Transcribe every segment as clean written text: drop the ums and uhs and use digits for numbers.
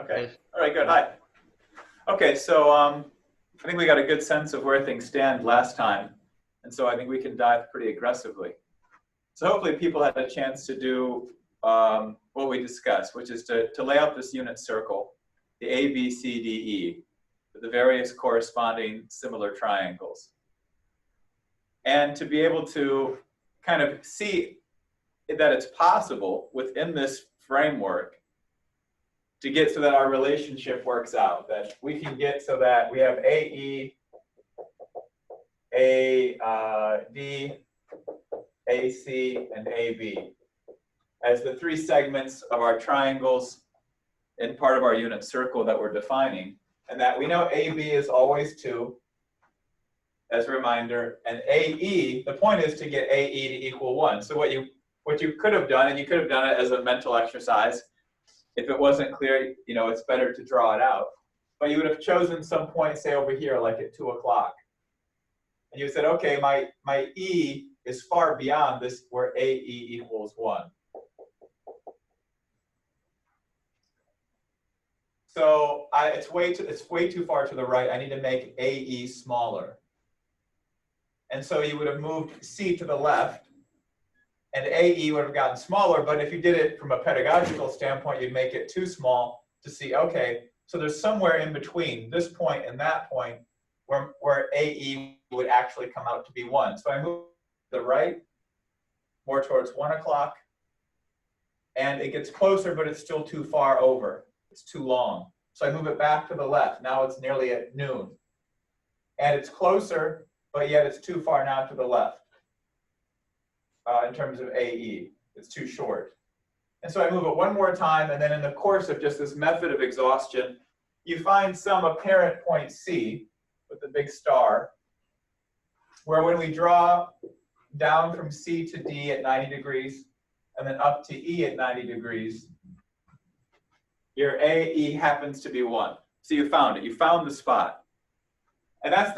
Okay. All right, good. Hi. Okay, so I think we got a good sense of where things stand last time. And so I think we can dive pretty aggressively. So hopefully people had a chance to do what we discussed, which is to lay out this unit circle, the A, B, C, D, E, with the various corresponding similar triangles. And to be able to kind of see that it's possible within this framework to get so that our relationship works out, that we can get so that we have AE, AD, AC, and AB as the three segments of our triangles in part of our unit circle that we're defining, and that we know AB is always 2, as a reminder, and AE, the point is to get AE to equal 1. So what you could have done, and you could have done it as a mental exercise, if it wasn't clear, it's better to draw it out. But you would have chosen some point, say over here, like at 2 o'clock. And you said, okay, my E is far beyond this where AE equals 1. So it's way too far to the right. I need to make AE smaller. And so you would have moved C to the left, and AE would have gotten smaller. But if you did it from a pedagogical standpoint, you'd make it too small to see, okay, so there's somewhere in between this point and that point where AE would actually come out to be 1. So I move to the right, more towards 1 o'clock, and it gets closer, but it's still too far over. It's too long. So I move it back to the left. Now it's nearly at noon. And it's closer, but yet it's too far now to the left in terms of AE. It's too short. And so I move it one more time, and then in the course of just this method of exhaustion, you find some apparent point C with the big star, where when we draw down from C to D at 90 degrees, and then up to E at 90 degrees, your AE happens to be 1. So you found it. You found the spot. And that's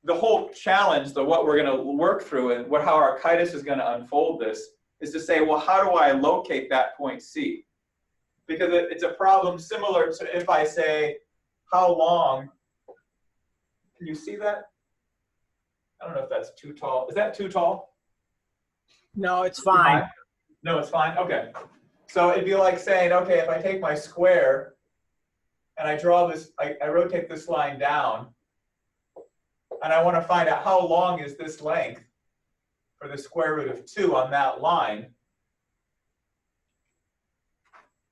the whole challenge, what we're going to work through, and how Archytas is going to unfold this, is to say, well, how do I locate that point C? Because it's a problem similar to if I say, how long, can you see that? I don't know if that's too tall. Is that too tall? No, it's fine. No, it's fine? Okay. So it'd be like saying, okay, if I take my square and I draw this, I rotate this line down, and I want to find out how long is this length for the square root of 2 on that line.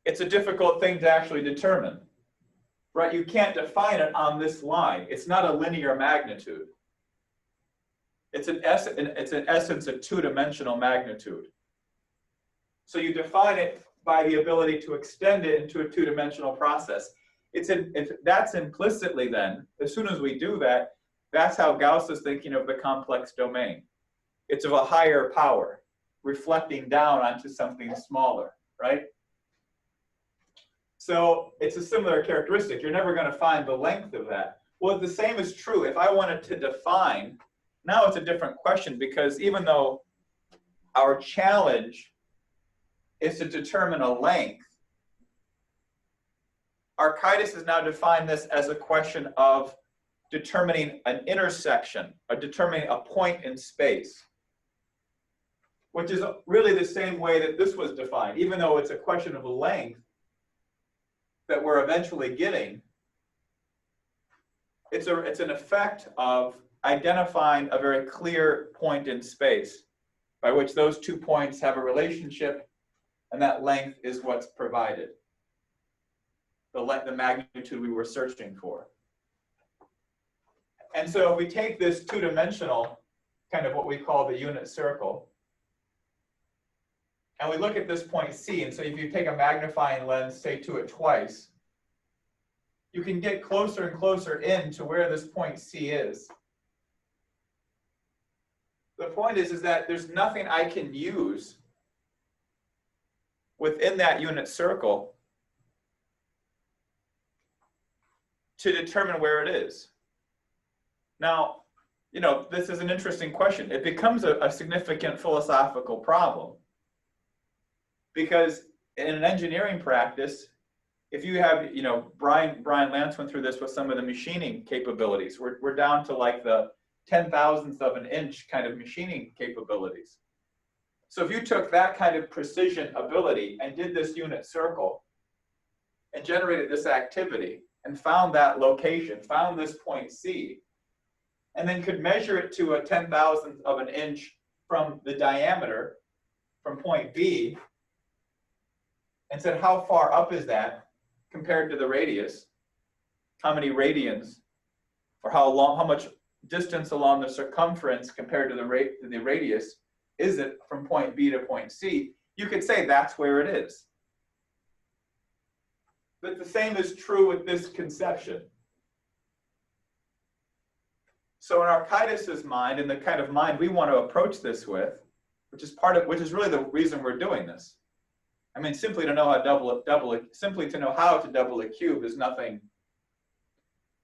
It's a difficult thing to actually determine, right? You can't define it on this line. It's not a linear magnitude. It's in essence a two-dimensional magnitude. So you define it by the ability to extend it into a two-dimensional process. That's implicitly then, as soon as we do that, that's how Gauss is thinking of the complex domain. It's of a higher power, reflecting down onto something smaller, right? So it's a similar characteristic. You're never going to find the length of that. Well, the same is true if I wanted to define. Now it's a different question, because even though our challenge is to determine a length, Archytas has now defined this as a question of determining an intersection, or determining a point in space, which is really the same way that this was defined. Even though it's a question of length that we're eventually getting, it's an effect of identifying a very clear point in space by which those 2 points have a relationship, and that length is what's provided, the magnitude we were searching for. And so if we take this two-dimensional, kind of what we call the unit circle, and we look at this point C, and so if you take a magnifying lens, say to it twice, you can get closer and closer in to where this point C is. The point is that there's nothing I can use within that unit circle to determine where it is. Now, this is an interesting question. It becomes a significant philosophical problem, because in an engineering practice, if you have, you know, Brian Lance went through this with some of the machining capabilities. We're down to like the 10,000th of an inch kind of machining capabilities. So if you took that kind of precision ability and did this unit circle and generated this activity and found that location, found this point C, and then could measure it to a 10,000th of an inch from the diameter from point B, and said how far up is that compared to the radius, how many radians, or how much distance along the circumference compared to the radius is it from point B to point C, you could say that's where it is. But the same is true with this conception. So in Architas's mind, and the kind of mind we want to approach this with, which is really the reason we're doing this. I mean, simply to know how simply to know how to double a cube is nothing,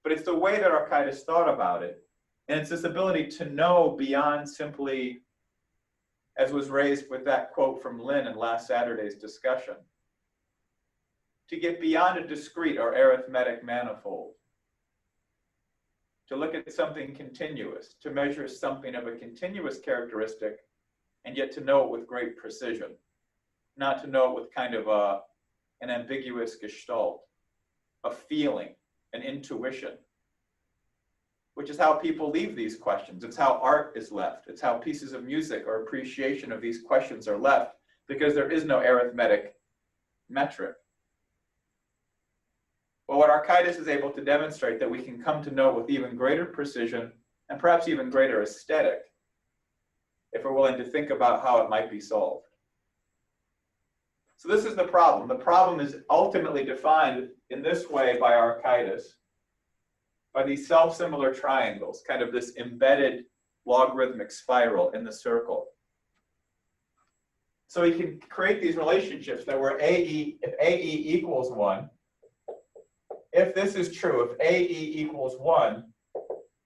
but it's the way that Architas thought about it. And it's this ability to know beyond simply, as was raised with that quote from Lynn in last Saturday's discussion, to get beyond a discrete or arithmetic manifold, to look at something continuous, to measure something of a continuous characteristic, and yet to know it with great precision, not to know it with kind of an ambiguous gestalt, a feeling, an intuition, which is how people leave these questions. It's how art is left. It's how pieces of music or appreciation of these questions are left, because there is no arithmetic metric. But what Architas is able to demonstrate that we can come to know with even greater precision and perhaps even greater aesthetic if we're willing to think about how it might be solved. So this is the problem. The problem is ultimately defined in this way by Architas, by these self-similar triangles, kind of this embedded logarithmic spiral in the circle. So he can create these relationships that where if AE equals 1, if this is true, if AE equals 1,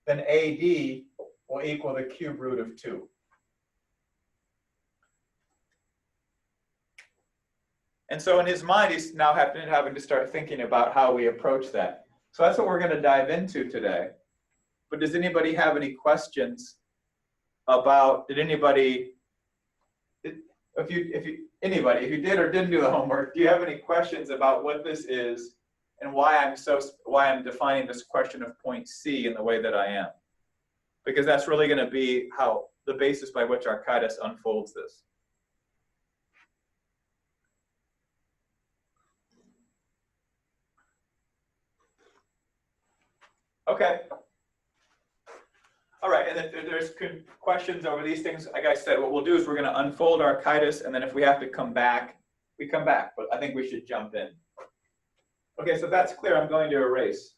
then AD will equal the cube root of 2. And so in his mind, he's now having to start thinking about how we approach that. So that's what we're going to dive into today. But does anybody have any questions about, if you did or didn't do the homework, do you have any questions about what this is and why I'm defining this question of point C in the way that I am? Because that's really going to be how the basis by which Architas unfolds this. Okay. All right, and if there's questions over these things, like I said, what we'll do is we're going to unfold Architas, and then if we have to come back, we come back. But I think we should jump in. Okay, so that's clear. I'm going to erase.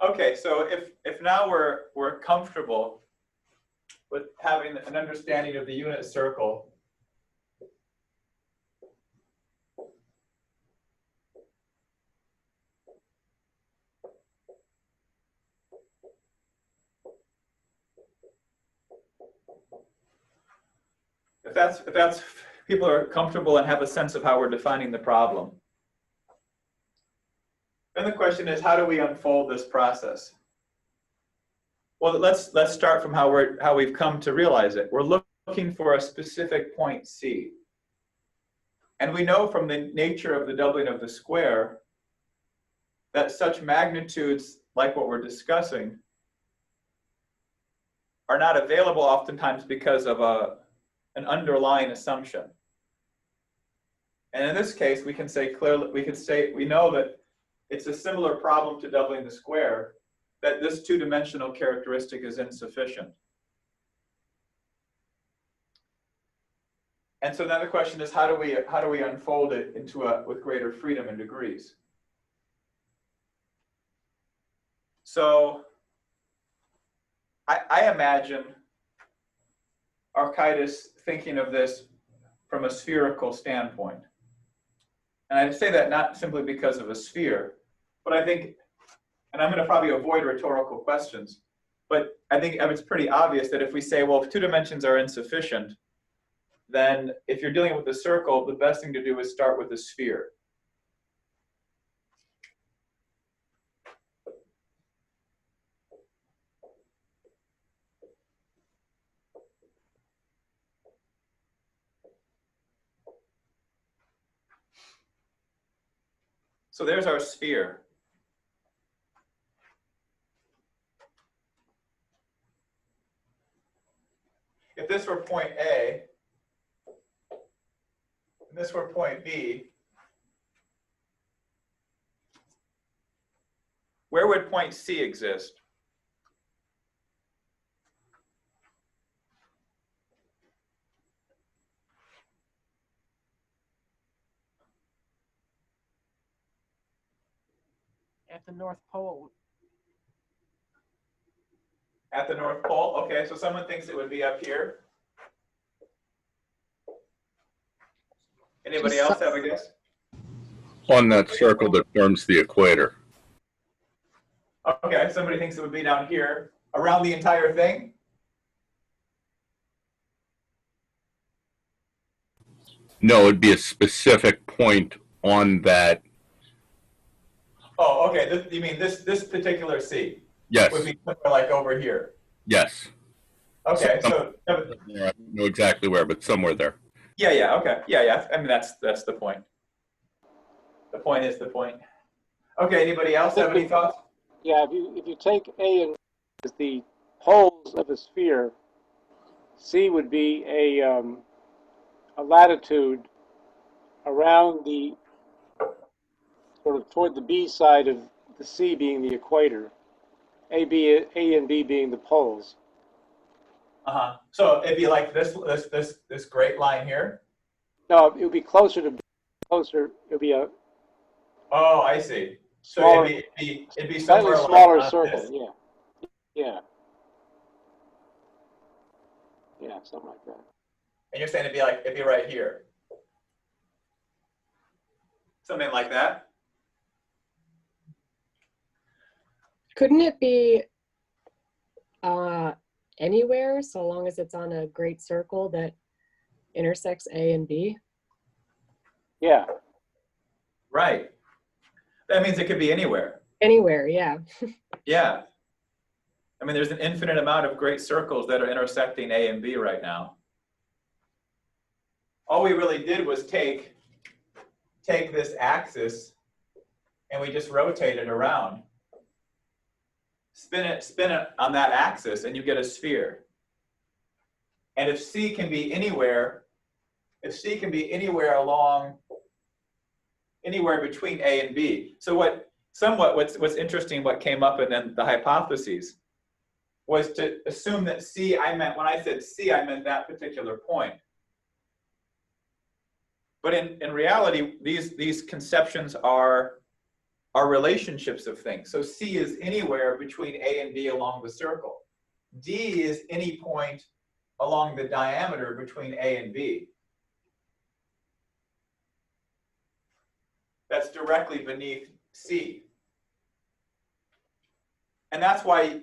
Okay, so if now we're comfortable with having an understanding of the unit circle, if people are comfortable and have a sense of how we're defining the problem, then the question is, how do we unfold this process? Well, let's start from how we've come to realize it. We're looking for a specific point C. And we know from the nature of the doubling of the square that such magnitudes like what we're discussing are not available oftentimes because of an underlying assumption. And in this case, we can say clearly, we know that it's a similar problem to doubling the square that this two-dimensional characteristic is insufficient. And so then the question is, how do we unfold it into with greater freedom and degrees? So I imagine Archytas thinking of this from a spherical standpoint. And I say that not simply because of a sphere, but I think, and I'm going to probably avoid rhetorical questions, but I think it's pretty obvious that if we say, well, if 2 dimensions are insufficient, then if you're dealing with a circle, the best thing to do is start with a sphere. So there's our sphere. If this were point A, and this were point B, where would point C exist? At the North Pole. At the North Pole? Okay, so someone thinks it would be up here. Anybody else have a guess? On that circle that forms the equator. Okay, somebody thinks it would be down here. Around the entire thing? No, it'd be a specific point on that. Oh, okay, you mean this particular C? Yes, Would be somewhere like over here. yes. Okay, so, I don't know exactly where, but somewhere there. yeah, okay, yeah. I mean, that's the point. The point is the point. Okay, anybody else have any thoughts? Yeah, if you take A and B as the poles of a sphere, C would be a latitude around the sort of toward the B side of the C being the equator, A and B being the poles. So it'd be like this great line here. No, it would be closer to closer. It would be a Oh, I see. So smaller, it'd be slightly somewhere smaller like circle. this. Yeah, something like that. And you're saying it'd be right here. Something like that. Couldn't it be anywhere so long as it's on a great circle that intersects A and B? Yeah. Right. That means it could be anywhere. Anywhere, yeah. Yeah. I mean, there's an infinite amount of great circles that are intersecting A and B right now. All we really did was take this axis and we just rotate it around. Spin it on that axis and you get a sphere. And if C can be anywhere, anywhere between A and B. So what's interesting, what came up and then the hypotheses was to assume that C, when I said C, I meant that particular point. But in reality, these conceptions are relationships of things. So C is anywhere between A and B along the circle. D is any point along the diameter between A and B. That's directly beneath C. And that's why,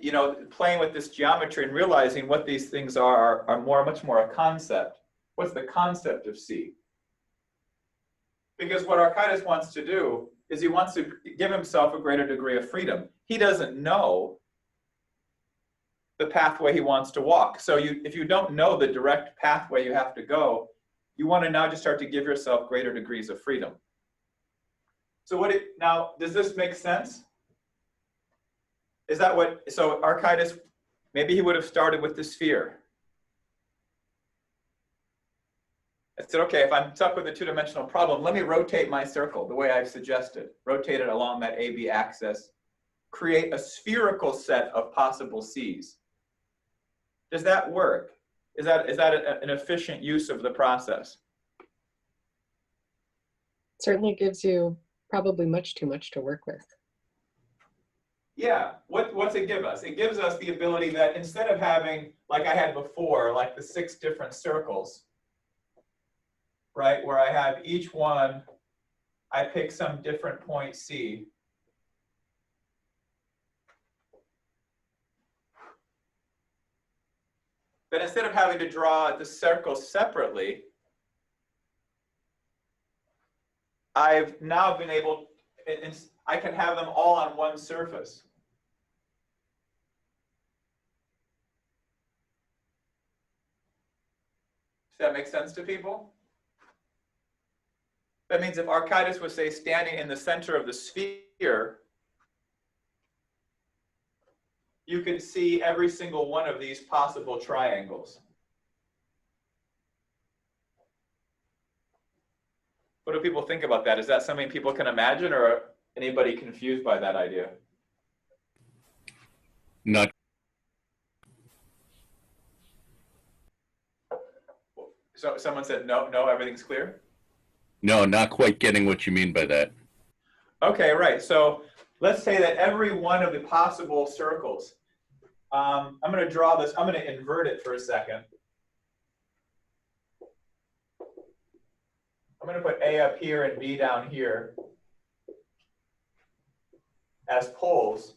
playing with this geometry and realizing what these things are much more a concept. What's the concept of C? Because what Archytas wants to do is he wants to give himself a greater degree of freedom. He doesn't know the pathway he wants to walk. So if you don't know the direct pathway you have to go, you want to now just start to give yourself greater degrees of freedom. So now, does this make sense? Is that so Archytas, maybe he would have started with the sphere. I said, okay, if I'm stuck with a two-dimensional problem, let me rotate my circle the way I've suggested. Rotate it along that AB axis create a spherical set of possible C's. Does that work? Is that an efficient use of the process? Certainly gives you probably much too much to work with. Yeah, what's it give us? It gives us the ability that instead of having, like I had before, like the 6 different circles, right, where I have each one, I pick some different point C. But instead of having to draw the circles separately, I've now been able, I can have them all on one surface. Does that make sense to people? That means if Archytas was, say, standing in the center of the sphere, you could see every single one of these possible triangles. What do people think about that? Is that something people can imagine, or are anybody confused by that idea? Not, So someone said no, everything's clear? no, not quite getting what you mean by that. Okay, right. So let's say that every one of the possible circles, I'm going to draw this, I'm going to invert it for a second. I'm going to put A up here and B down here as poles.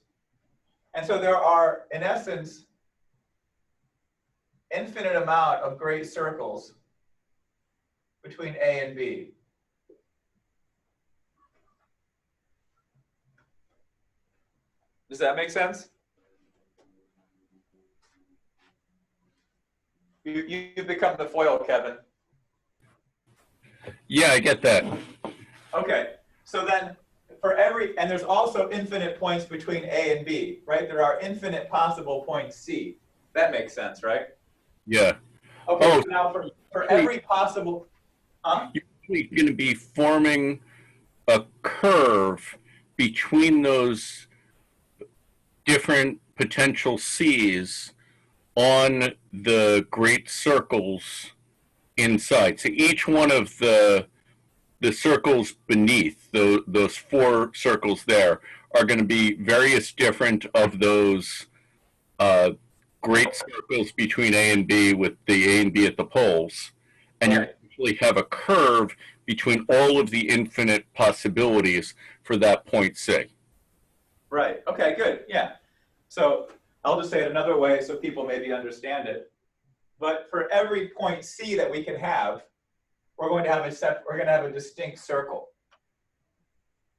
And so there are, in essence, infinite amount of great circles between A and B. Does that make sense? You've become the foil, Kevin. Yeah, I get that. Okay, so then for every, and there's also infinite points between A and B, right? There are infinite possible points C. That makes sense, right? Yeah. Okay, Oh, so now for every possible, You're going to be forming a curve between those different potential C's on the great circles inside. So each one of the circles beneath those 4 circles there are going to be various different of those great circles between A and B, with the A and B at the poles, and Right. you actually have a curve between all of the infinite possibilities for that point C. Right, okay, good, yeah. So I'll just say it another way so people maybe understand it. But for every point C that we can have, we're going to have a distinct circle.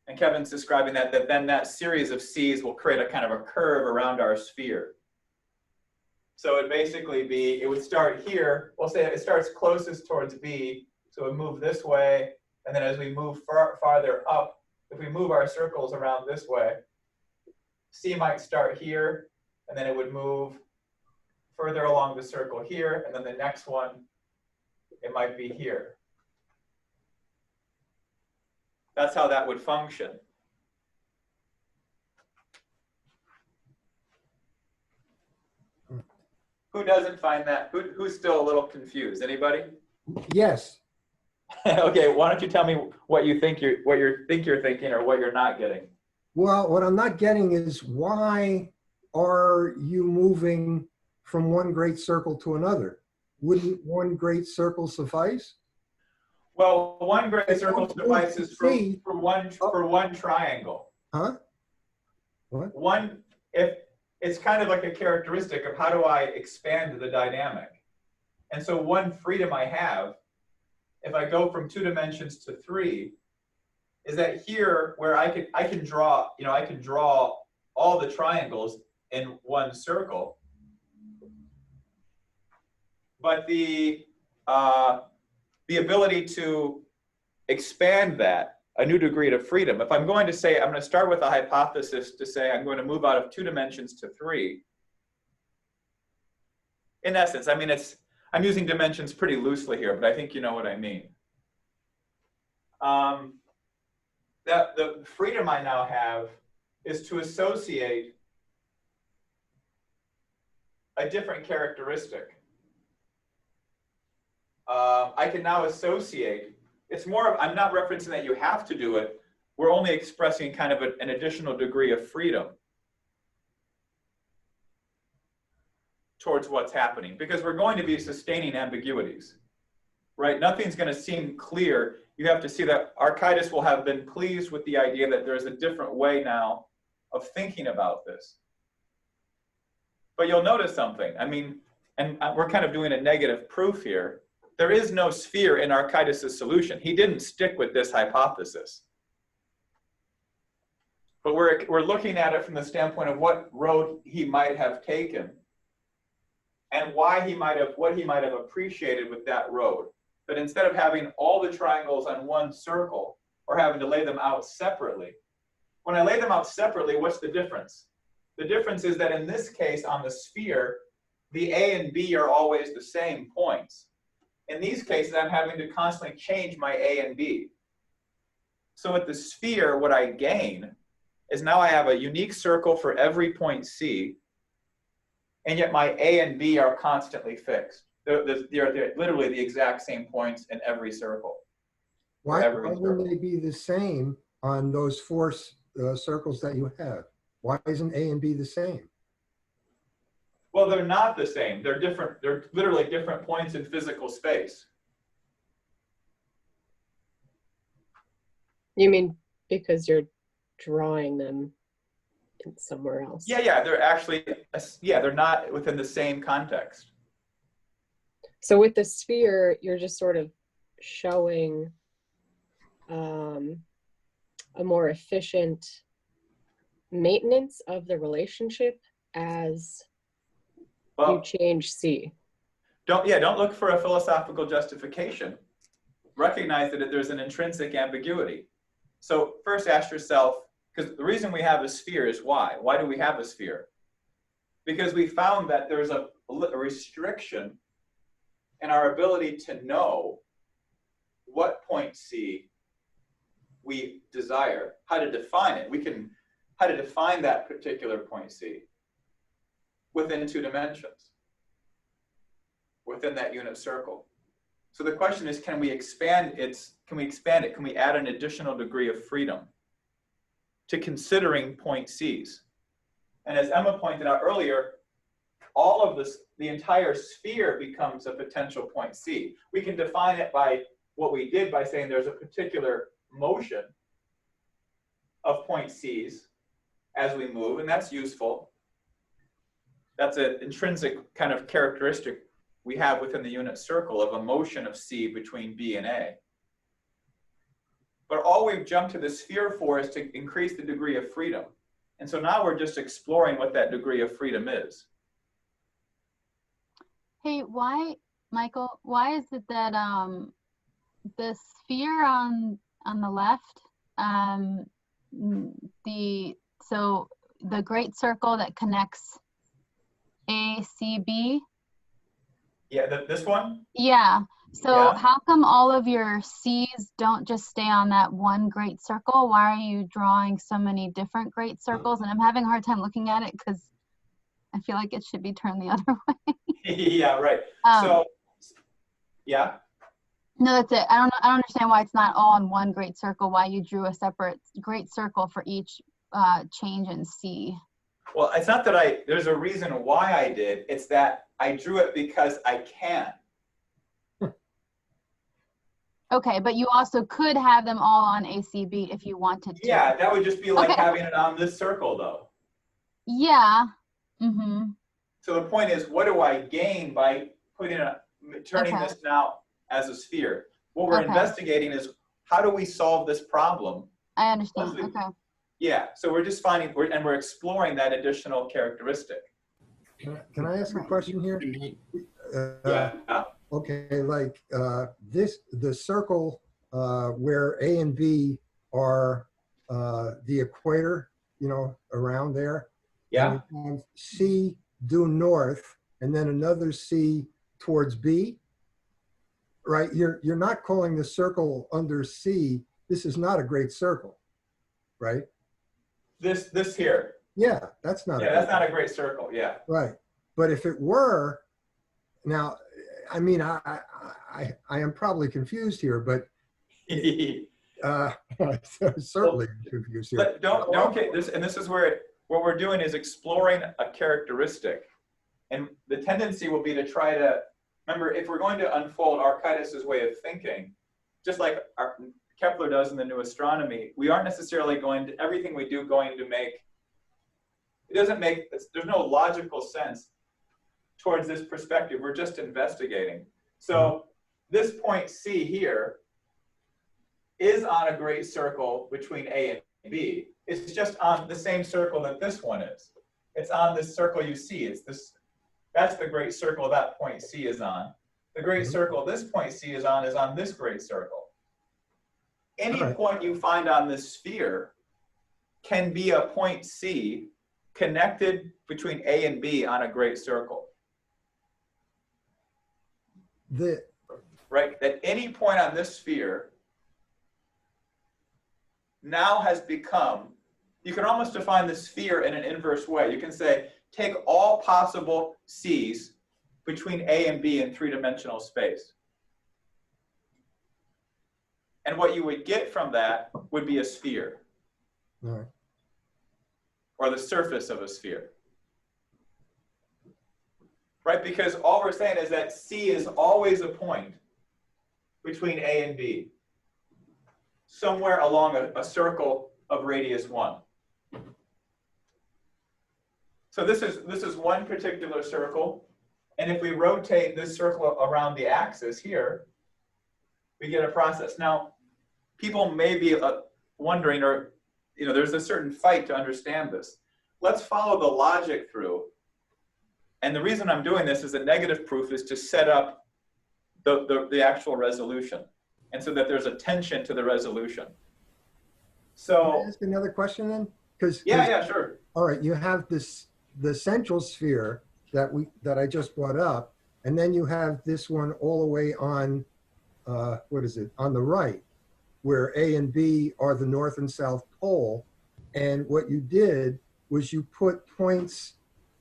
And Kevin's describing that then that series of C's will create a kind of a curve around our sphere. So it'd basically be, it would start here, we'll say it starts closest towards B, so it would move this way, and then as we move farther up, if we move our circles around this way, C might start here, and then it would move further along the circle here, and then the next one, it might be here. That's how that would function. Who doesn't find that? Who's still a little confused? Anybody? Yes. Okay, why don't you tell me what you think you're thinking, or what you're not getting? Well, what I'm not getting is why are you moving from one great circle to another? Wouldn't one great circle suffice? Well, one great circle suffices C. for one triangle. Huh? What? One, if it's kind of like a characteristic of how do I expand the dynamic. And so one freedom I have, if I go from 2 dimensions to 3, is that here where I can draw, I can draw all the triangles in one circle. But the ability to expand that, a new degree of freedom. If I'm going to say, I'm going to start with a hypothesis to say I'm going to move out of 2 dimensions to 3. In essence, I mean, I'm using dimensions pretty loosely here, but I think you know what I mean. The freedom I now have is to associate a different characteristic. I can now associate, it's more of, I'm not referencing that you have to do it. We're only expressing kind of an additional degree of freedom towards what's happening, because we're going to be sustaining ambiguities, right? Nothing's going to seem clear. You have to see that Archytas will have been pleased with the idea that there's a different way now of thinking about this. But you'll notice something. I mean, and we're kind of doing a negative proof here. There is no sphere in Archytas' solution. He didn't stick with this hypothesis. But we're looking at it from the standpoint of what road he might have taken and why he might have, what he might have appreciated with that road. But instead of having all the triangles on one circle or having to lay them out separately, when I lay them out separately, what's the difference? The difference is that in this case on the sphere, the A and B are always the same points. In these cases, I'm having to constantly change my A and B. So with the sphere, what I gain is now I have a unique circle for every point C, and yet my A and B are constantly fixed. They're literally the exact same points in every circle. Why every wouldn't they be the same on those four circles that you have? Why isn't A and B the same? Well, they're not the same. They're different. They're literally different points in physical space. You mean because you're drawing them in somewhere else? Yeah, they're actually, they're not within the same context. So with the sphere, you're just sort of showing a more efficient maintenance of the relationship as you Well, change C. don't look for a philosophical justification. Recognize that there's an intrinsic ambiguity. So first ask yourself, because the reason we have a sphere is why? Why do we have a sphere? Because we found that there's a restriction in our ability to know what point C we desire, how to define it. How to define that particular point C within 2 dimensions, within that unit circle. So the question is, can we expand it? Can we add an additional degree of freedom to considering point C's? And as Emma pointed out earlier, all of this, the entire sphere becomes a potential point C. We can define it by what we did by saying there's a particular motion of point C's as we move, and that's useful. That's an intrinsic kind of characteristic we have within the unit circle of a motion of C between B and A. But all we've jumped to the sphere for is to increase the degree of freedom. And so now we're just exploring what that degree of freedom is. Hey, Michael, why is it that the sphere on the left, the great circle that connects A, C, B? Yeah, this one? Yeah. So Yeah. how come all of your C's don't just stay on that one great circle? Why are you drawing so many different great circles? And I'm having a hard time looking at it because I feel like it should be turned the other way. Yeah, right. So, yeah. No, that's it. I don't understand why it's not all in one great circle, why you drew a separate great circle for each change in C. Well, it's not that there's a reason why I did. It's that I drew it because I can. Okay, but you also could have them all on ACB if you wanted to. Yeah, that would just be like Okay. having it on this circle, though. Yeah. Mm-hmm. So the point is, what do I gain by turning Okay. this now as a sphere? What we're Okay. investigating is, how do we solve this problem? I understand. Leslie. Okay. Yeah, so we're just we're exploring that additional characteristic. Can I ask a question here? Yeah. Okay, like the circle where A and B are the equator, around there. Yeah. And we have C due north, and then another C towards B. Right? You're not calling the circle under C. This is not a great circle, right? This here. Yeah, that's not. a Yeah, that's great- not a great circle, yeah. Right. But if it were, now, I mean, I am probably confused here, but certainly confused here. But don't get this, and this is where what we're doing is exploring a characteristic. And the tendency will be to try to, remember, if we're going to unfold Archytas' way of thinking, just like Kepler does in the New Astronomy, we aren't necessarily going to, everything we do going to make, it doesn't make, there's no logical sense towards this perspective. We're just investigating. So this point C here is on a great circle between A and B. It's just on the same circle that this one is. It's on this circle you see. It's this, that's the great circle that point C is on. The great circle this point C is on this great circle. Any All right. point you find on this sphere can be a point C connected between A and B on a great circle, right? At any point on this sphere now has become, you can almost define the sphere in an inverse way. You can say, take all possible C's between A and B in three-dimensional space. And what you would get from that would be a sphere, All right. or the surface of a sphere. Right? Because all we're saying is that C is always a point between A and B, somewhere along a circle of radius 1. So this is one particular circle. And if we rotate this circle around the axis here, we get a process. Now, people may be wondering, or there's a certain fight to understand this. Let's follow the logic through. And the reason I'm doing this as a negative proof is to set up the actual resolution, and so that there's a tension to the resolution. Can So I ask another question then? Because yeah, sure. all right, you have the central sphere that I just brought up, and then you have this one all the way on what is it, on the right, where A and B are the north and south pole. And what you did was you put points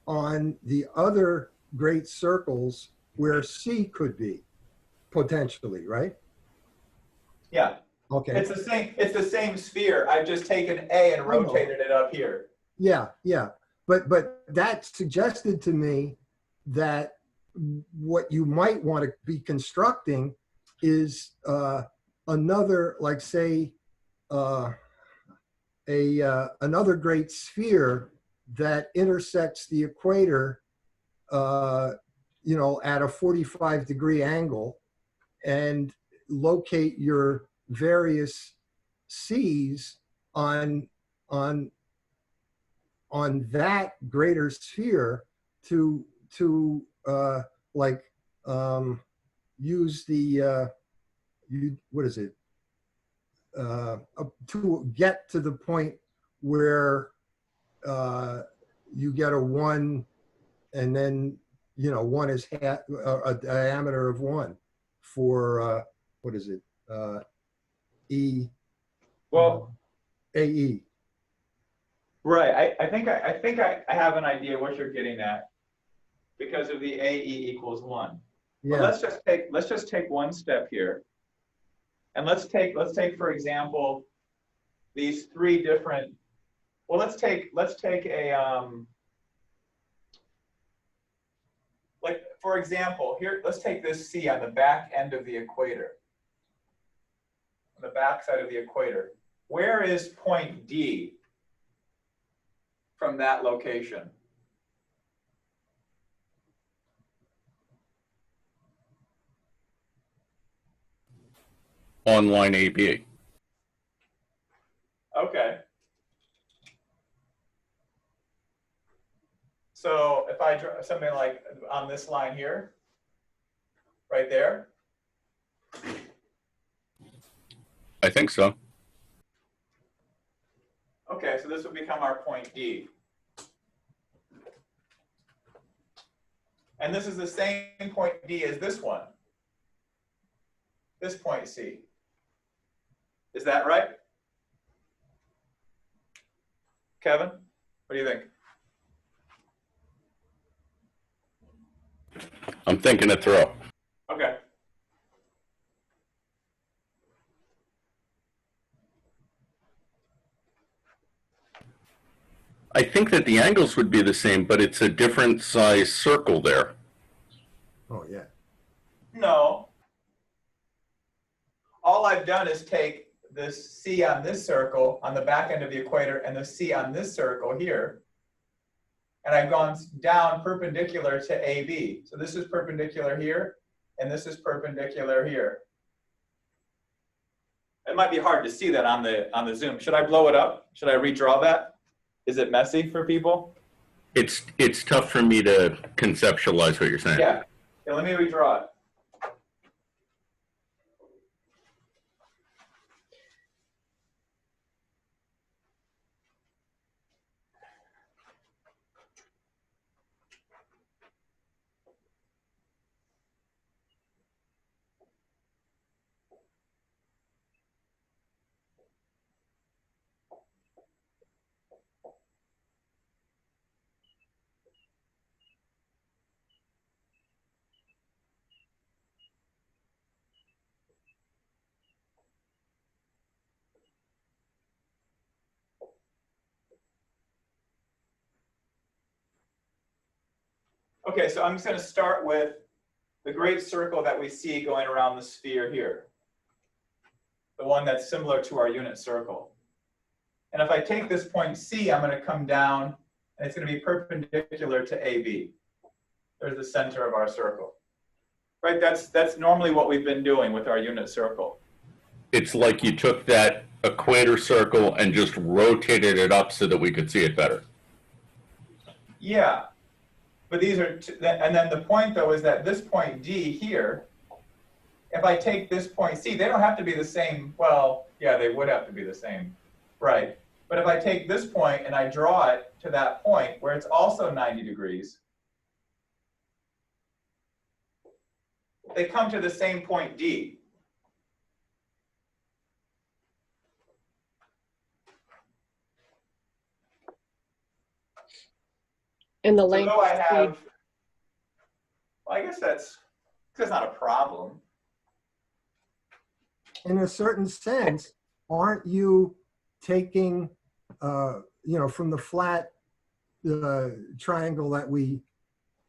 on the other great circles where C could be potentially, right? Yeah, Okay. it's the same sphere. I've just taken A and rotated it up here. Yeah. But that suggested to me that what you might want to be constructing is another, like say, another great sphere that intersects the equator, at a 45-degree angle, and locate your various C's on that greater sphere to use the to get to the point where you get a 1, and then 1 is a diameter of 1 for E. Well, AE. right. I think I have an idea what you're getting at because of the AE equals 1. But Yeah. let's just take one step here, and let's take for example these three different. Well, let's take a like for example here. Let's take this C on the back end of the equator, on the back side of the equator. Where is point D from that location? On line AB. Okay. So if I draw something like on this line here, right there. I think so. Okay, so this would become our point D. And this is the same point D as this one. This point C. Is that right? Kevin? What do you think? I'm thinking it through. Okay. I think that the angles would be the same, but it's a different size circle there. Oh, yeah. No. All I've done is take this C on this circle on the back end of the equator and the C on this circle here. And I've gone down perpendicular to AB. So this is perpendicular here, and this is perpendicular here. It might be hard to see that on the Zoom. Should I blow it up? Should I redraw that? Is it messy for people? It's tough for me to conceptualize what you're saying. Yeah. Yeah, let me redraw it. Okay, so I'm just going to start with the great circle that we see going around the sphere here. The one that's similar to our unit circle. And if I take this point C, I'm going to come down, and it's going to be perpendicular to AB. There's the center of our circle. Right, that's normally what we've been doing with our unit circle. It's like you took that equator circle and just rotated it up so that we could see it better. Yeah, but these are, and then the point though is that this point D here, if I take this point C, they don't have to be the same, well, yeah, they would have to be the same, right? But if I take this point and I draw it to that point where it's also 90 degrees, they come to the same point D. And the So length. though I have, well, I guess that's not a problem. In a certain sense, aren't you taking, from the flat triangle that we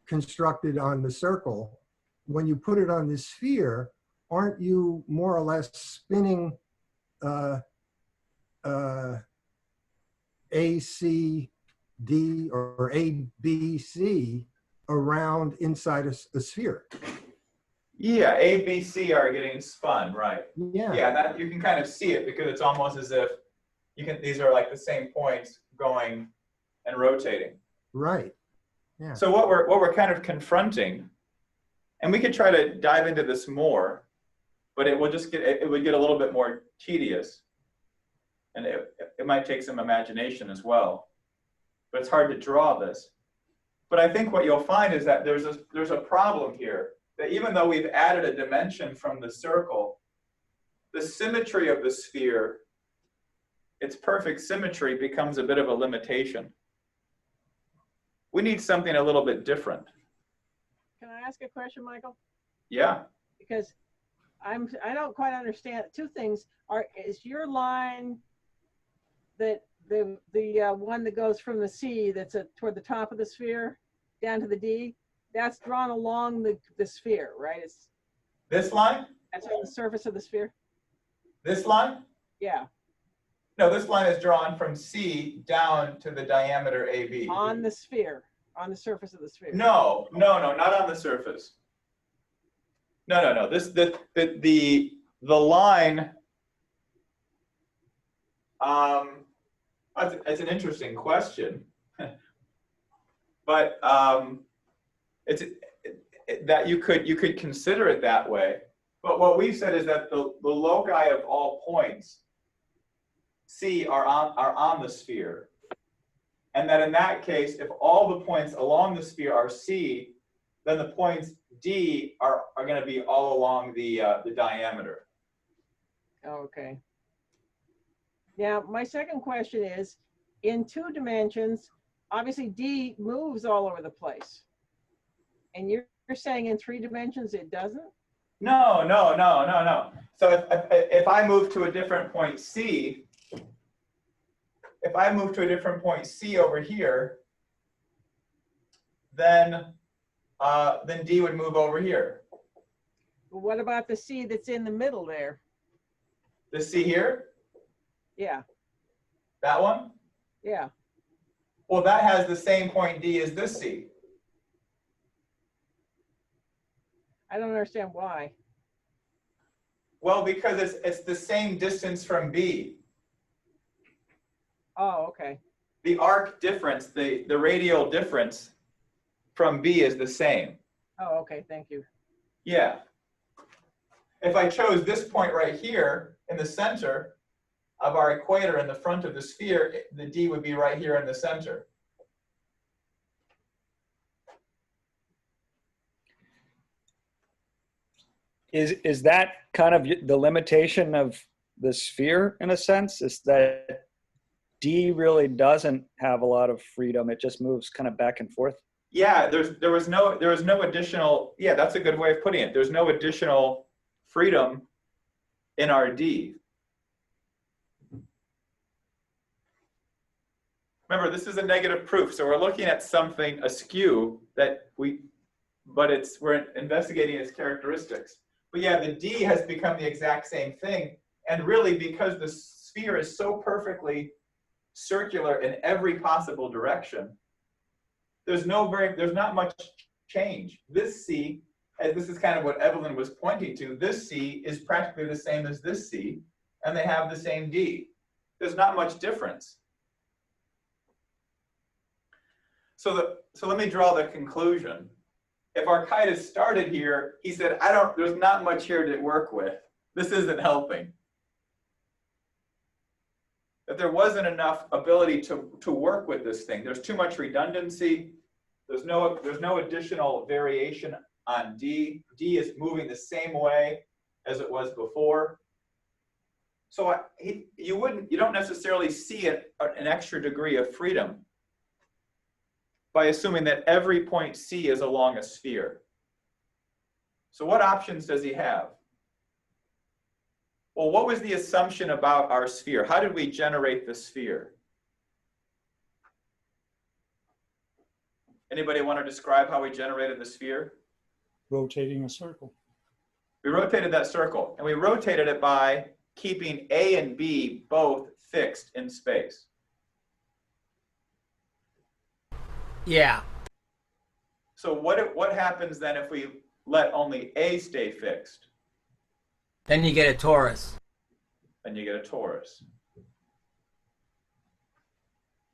constructed on the circle, when you put it on the sphere, aren't you more or less spinning AC, D, or ABC around inside a sphere? Yeah, A, B, C are getting spun, right? Yeah. Yeah, that you can kind of see it because it's almost as if these are like the same points going and rotating. Right. Yeah. So what we're kind of confronting, and we could try to dive into this more, but it would get a little bit more tedious, and it might take some imagination as well. But it's hard to draw this. But I think what you'll find is that there's a problem here, that even though we've added a dimension from the circle, the symmetry of the sphere, its perfect symmetry, becomes a bit of a limitation. We need something a little bit different. Can I ask a question, Michael? Yeah. Because I don't quite understand two things. Is your line that the one that goes from the C that's toward the top of the sphere down to the D, that's drawn along the sphere, right? It's This line? that's on the surface of the sphere? This line? Yeah, No, this line is drawn from C down to the diameter AB. on the sphere, on the surface of the sphere. No, not on the surface. No. The line. It's an interesting question, but that you could consider it that way. But what we've said is that the loci of all points C are on the sphere, and that in that case, if all the points along the sphere are C, then the points D are going to be all along the diameter. Okay. Now, my second question is, in 2 dimensions, obviously D moves all over the place. And you're saying in 3 dimensions it doesn't? No, no, no, no, no. So if I move to a different point C, if I move to a different point C over here, then D would move over here. But what about the C that's in the middle there? This C here, Yeah, that one? yeah. Well, that has the same point D as this C. I don't understand why. Well, because it's the same distance from B. Oh, okay. The arc difference, the radial difference from B is the same. Oh, okay, thank you. Yeah. If I chose this point right here in the center of our equator in the front of the sphere, the D would be right here in the center. Is that kind of the limitation of the sphere in a sense? Is that D really doesn't have a lot of freedom. It just moves kind of back and forth. Yeah, there was no additional, yeah, that's a good way of putting it. There's no additional freedom in our D. Remember, this is a negative proof, so we're looking at something askew that we're investigating its characteristics. But yeah, the D has become the exact same thing, and really because the sphere is so perfectly circular in every possible direction, there's not much change. This C, and this is kind of what Evelyn was pointing to, this C is practically the same as this C, and they have the same D. There's not much difference. So let me draw the conclusion. If Archytas started here, he said, there's not much here to work with. This isn't helping. That there wasn't enough ability to work with this thing. There's too much redundancy. There's no additional variation on D. D is moving the same way as it was before. So you don't necessarily see an extra degree of freedom by assuming that every point C is along a sphere. So what options does he have? Well, what was the assumption about our sphere? How did we generate the sphere? Anybody want to describe how we generated the sphere? Rotating a circle. We rotated that circle, and we rotated it by keeping A and B both fixed in space. Yeah. So what happens then if we let only A stay fixed? Then you get a torus. Then you get a torus.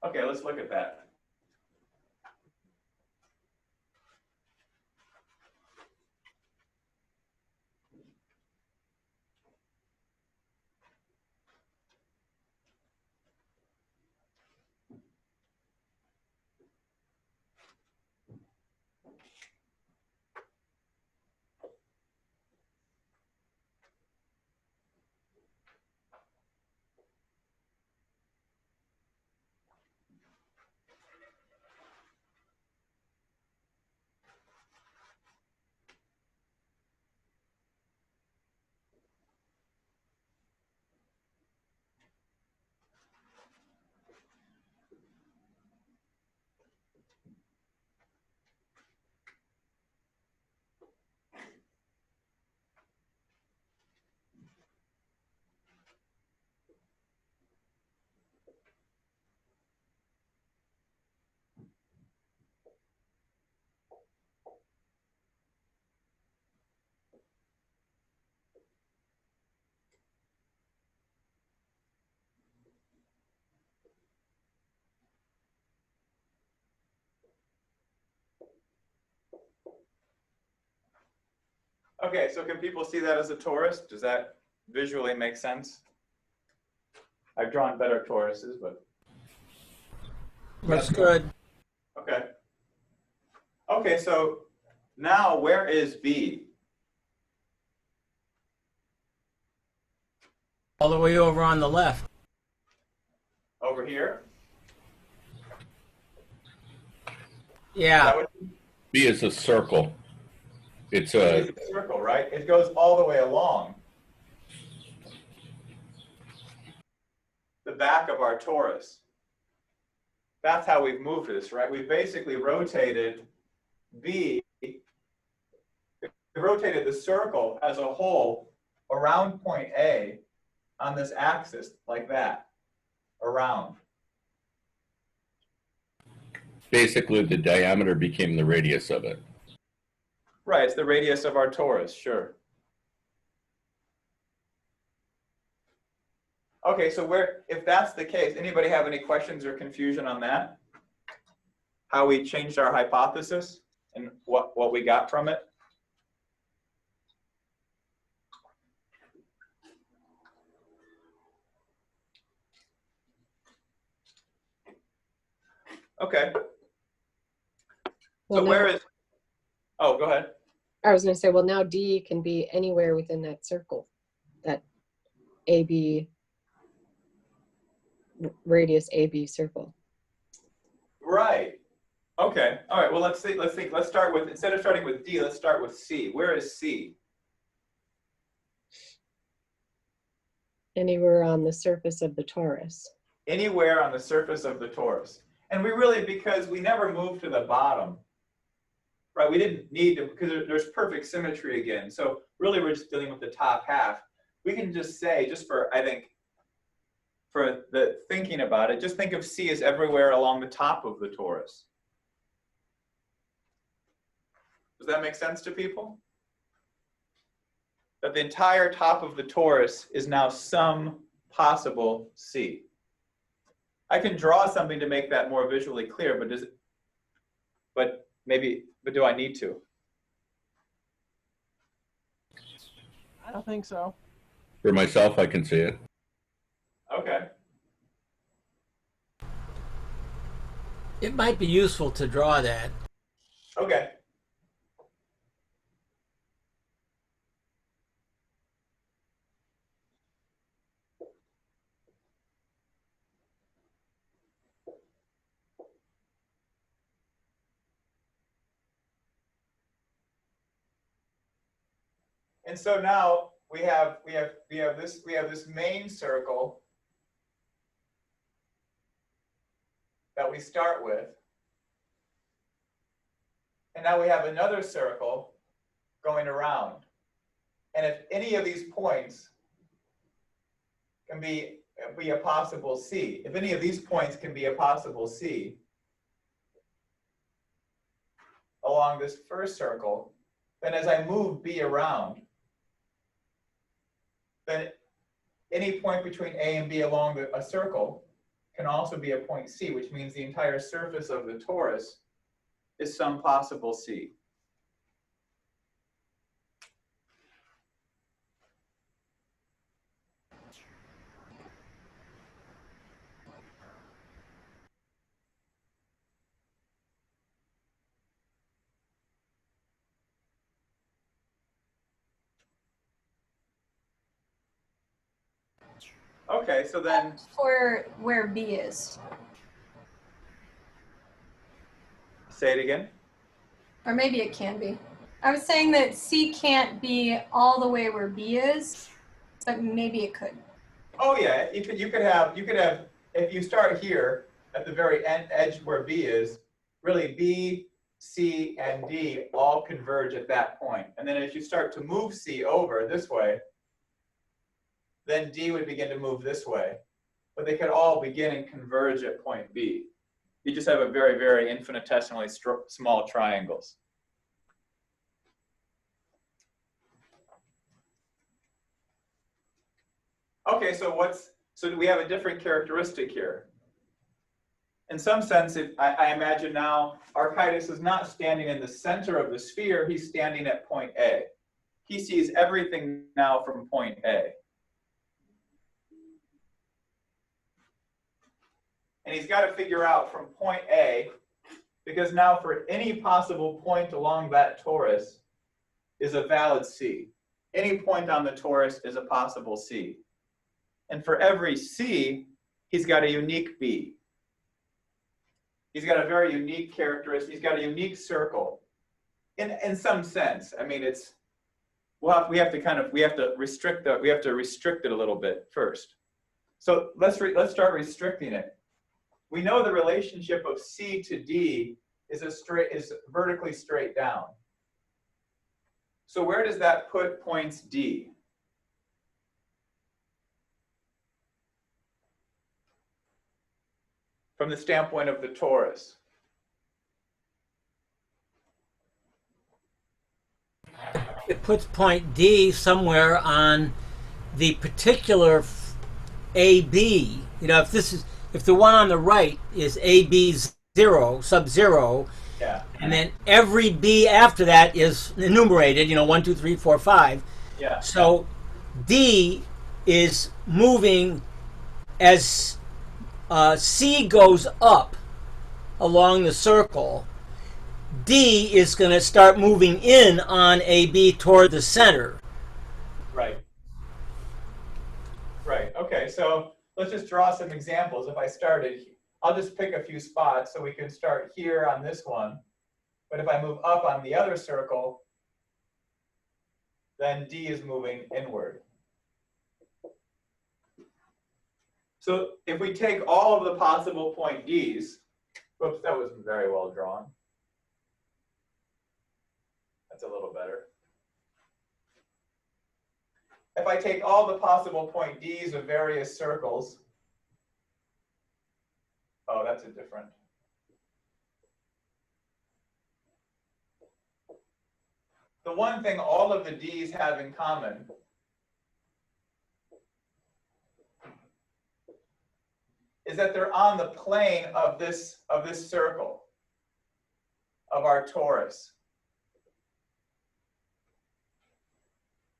Okay, let's look at that. Okay, so can people see that as a torus? Does that visually make sense? I've drawn better toruses, but. Looks good. Okay. Okay, so now where is B? All the way over on the left. Over here? Yeah. That would B is a circle. It's be a, a circle, right? It goes all the way along the back of our torus. That's how we've moved this, right? We've basically rotated B, we rotated the circle as a whole around point A on this axis like that, around. basically the diameter became the radius of it. Right, it's the radius of our torus, sure. Okay, so if that's the case, anybody have any questions or confusion on that? How we changed our hypothesis and what we got from it? Okay, Well, so now, where is, oh, go ahead. I was going to say, well, now D can be anywhere within that circle, that AB, radius AB circle. Right. Okay. All right. Well, let's think. Let's start with, instead of starting with D, let's start with C. Where is C? Anywhere on the surface of the torus. Anywhere on the surface of the torus. And we really, because we never moved to the bottom, right? We didn't need to, because there's perfect symmetry again. So really, we're just dealing with the top half. We can just say, just for, I think, for the thinking about it, just think of C as everywhere along the top of the torus. Does that make sense to people? That the entire top of the torus is now some possible C. I can draw something to make that more visually clear, but do I need to? I don't think so. For myself, I can see it. Okay. It might be useful to draw that. Okay. And so now we have this main circle that we start with. And now we have another circle going around. And if any of these points can be a possible C, if any of these points can be a possible C along this first circle, then as I move B around, then any point between A and B along a circle can also be a point C, which means the entire surface of the torus is some possible C. Okay, so then, For where B is. say it again. Or maybe it can be. I was saying that C can't be all the way where B is, but maybe it could. Oh yeah, you could have, if you start here at the very edge where B is, really B, C, and D all converge at that point. And then as you start to move C over this way, then D would begin to move this way. But they could all begin and converge at point B. You just have a very, very infinitesimally small triangles. Okay, so we have a different characteristic here. In some sense, I imagine now Archytas is not standing in the center of the sphere, he's standing at point A. He sees everything now from point A. And he's got to figure out from point A, because now for any possible point along that torus is a valid C. Any point on the torus is a possible C. And for every C, he's got a unique B. He's got a very unique characteristic. He's got a unique circle in some sense. I mean, it's, well, we have to restrict it a little bit first. So let's start restricting it. We know the relationship of C to D is vertically straight down. So where does that put points D? From the standpoint of the torus. It puts point D somewhere on the particular AB. You know, if the one on the right is AB 0, sub-zero, Yeah. and then every B after that is enumerated, 1, 2, 3, 4, 5. Yeah. So D is moving as C goes up along the circle. D is going to start moving in on AB toward the center. Right. Right. Okay. So let's just draw some examples. If I started, I'll just pick a few spots so we can start here on this one. But if I move up on the other circle, then D is moving inward. So if we take all of the possible point Ds, whoops, that wasn't very well drawn. That's a little better. If I take all the possible point Ds of various circles, oh, that's a different. The one thing all of the Ds have in common is that they're on the plane of this circle, of our torus.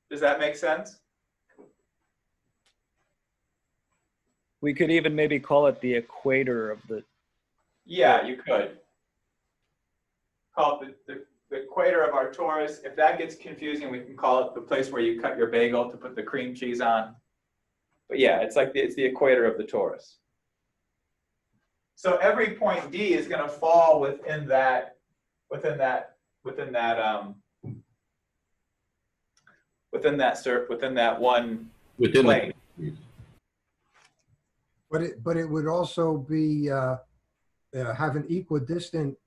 Does that make sense? We could even maybe call it the equator of the. Yeah, you could. Call it the equator of our torus. If that gets confusing, we can call it the place where you cut your bagel to put the cream cheese on. But yeah, it's the equator of the torus. So every point D is going to fall within that one plane. But it would also be have an equidistant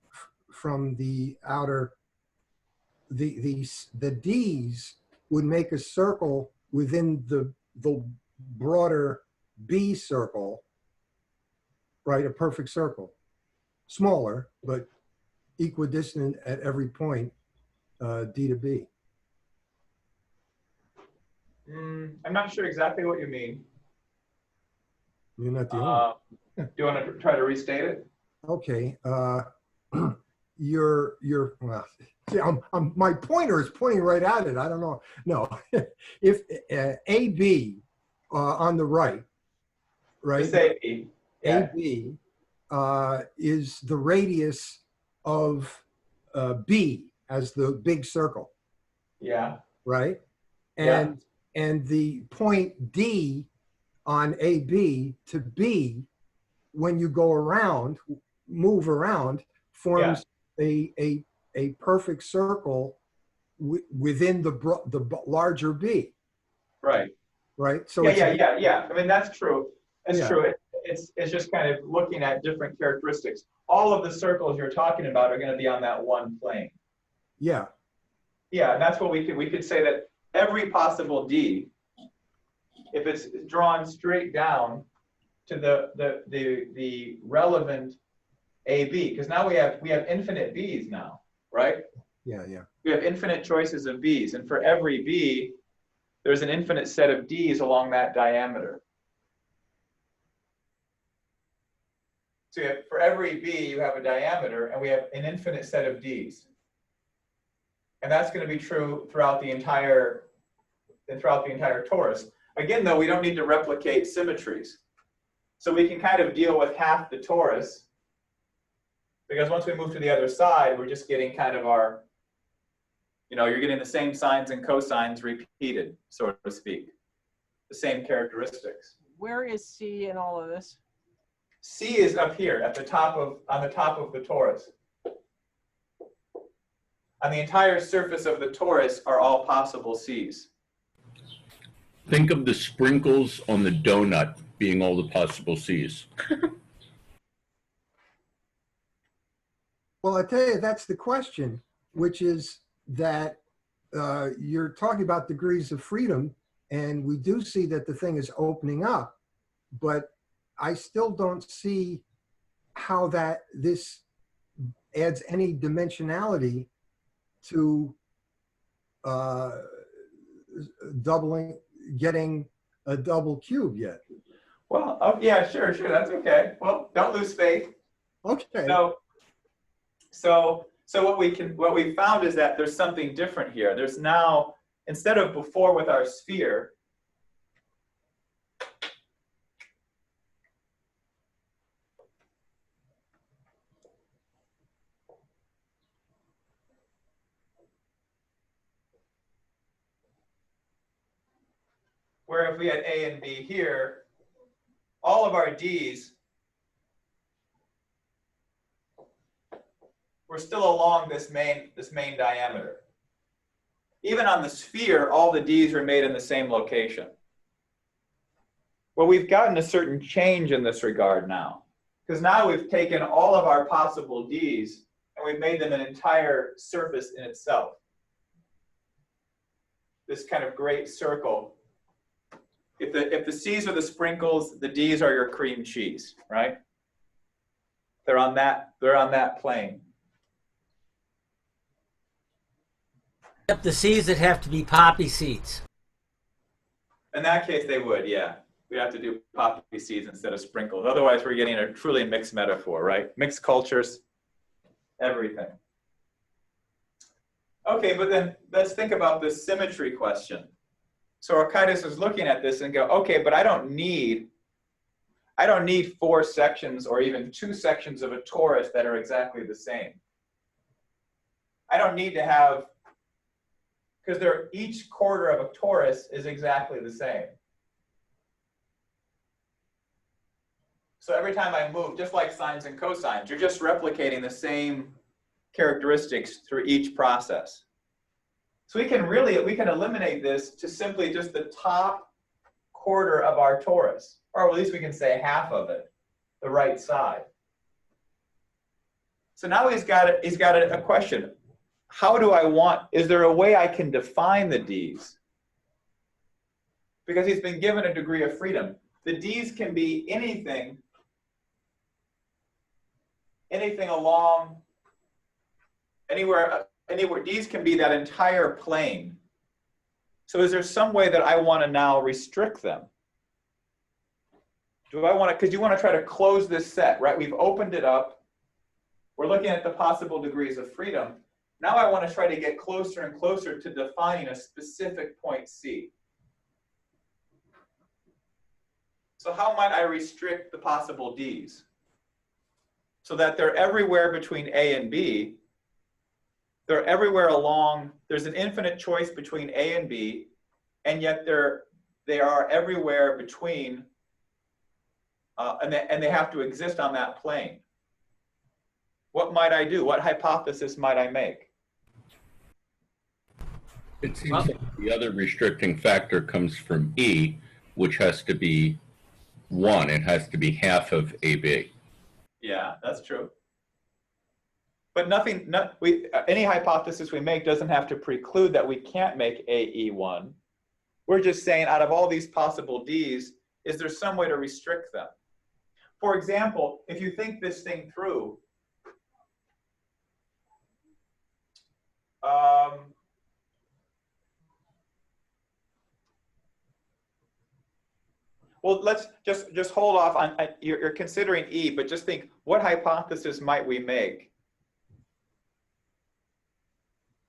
from the outer. The D's would make a circle within the broader B circle, right? A perfect circle, smaller but equidistant at every point, D to B. I'm not sure exactly what you mean. You're not the only. Do you want to try to restate it? Okay. You're well. See, my pointer is pointing right at it. I don't know. No, if AB on the right, Just say B. Yeah. AB is the radius of B as the big circle, Yeah. right? Yeah. And the point D on AB to B, when you go around, move around, forms a perfect circle within the larger B. Right. Right. So Yeah. I mean, that's true. That's true. It's just kind of looking at different characteristics. All of the circles you're talking about are going to be on that one plane. Yeah. Yeah, and that's what we could say that every possible D, if it's drawn straight down to the relevant AB, because now we have infinite B's now, right? Yeah. We have infinite choices of B's, and for every B, there's an infinite set of D's along that diameter. So for every B, you have a diameter, and we have an infinite set of D's. And that's going to be true throughout the entire torus. Again, though, we don't need to replicate symmetries. So we can kind of deal with half the torus, because once we move to the other side, we're just getting kind of our, you're getting the same sines and cosines repeated, so to speak, the same characteristics. Where is C in all of this? C is up here at the top of, on the top of the torus. On the entire surface of the torus are all possible C's. Think of the sprinkles on the donut being all the possible C's. Well, I tell you, that's the question, which is that you're talking about degrees of freedom, and we do see that the thing is opening up, but I still don't see how this adds any dimensionality to getting a double cube yet. Well, oh, yeah, sure, that's okay. Well, don't lose faith. Okay. So what we found is that there's something different here. There's now, instead of before with our sphere, where if we had A and B here, all of our D's were still along this main diameter. Even on the sphere, all the D's are made in the same location. Well, we've gotten a certain change in this regard now, because now we've taken all of our possible D's and we've made them an entire surface in itself. This kind of great circle. If the C's are the sprinkles, the D's are your cream cheese, right? They're on that plane. Except the seeds that have to be poppy seeds. In that case, they would, yeah. We'd have to do poppy seeds instead of sprinkles. Otherwise, we're getting a truly mixed metaphor, right? Mixed cultures, everything. Okay, but then let's think about this symmetry question. So Archytas is looking at this and go, okay, but I don't need 4 sections or even 2 sections of a torus that are exactly the same. I don't need to have, because each quarter of a torus is exactly the same. So every time I move, just like sines and cosines, you're just replicating the same characteristics through each process. So we can eliminate this to simply just the top quarter of our torus, or at least we can say half of it, the right side. So now he's got a question. How do I want, is there a way I can define the D's? Because he's been given a degree of freedom. The D's can be anything along, anywhere, D's can be that entire plane. So is there some way that I want to now restrict them? Do I want to, because you want to try to close this set, right? We've opened it up. We're looking at the possible degrees of freedom. Now I want to try to get closer and closer to defining a specific point C. So how might I restrict the possible D's? So that they're everywhere between A and B. They're everywhere along, there's an infinite choice between A and B, and yet they are everywhere between, and they have to exist on that plane. What might I do? What hypothesis might I make? It seems like the other restricting factor comes from E, which has to be 1. It has to be half of AB. Yeah, that's true. But any hypothesis we make doesn't have to preclude that we can't make AE1. We're just saying out of all these possible D's, is there some way to restrict them? For example, if you think this thing through, well, let's just hold off on, you're considering E, but just think, what hypothesis might we make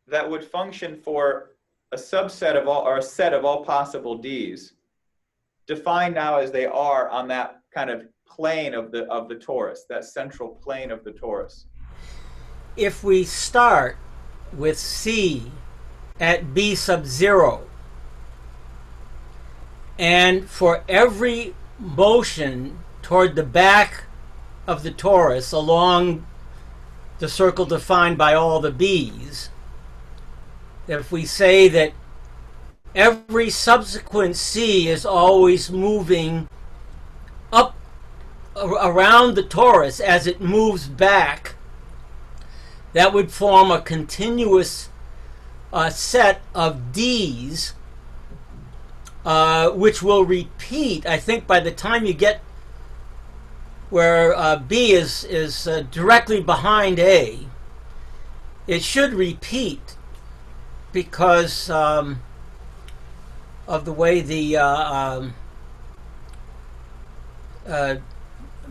that would function for a subset of all, or a set of all possible D's, defined now as they are on that kind of plane of the torus, that central plane of the torus? If we start with C at B sub 0, and for every motion toward the back of the torus along the circle defined by all the B's, if we say that every subsequent C is always moving up around the torus as it moves back, that would form a continuous set of D's, which will repeat. I think by the time you get where B is directly behind A, it should repeat because of the way the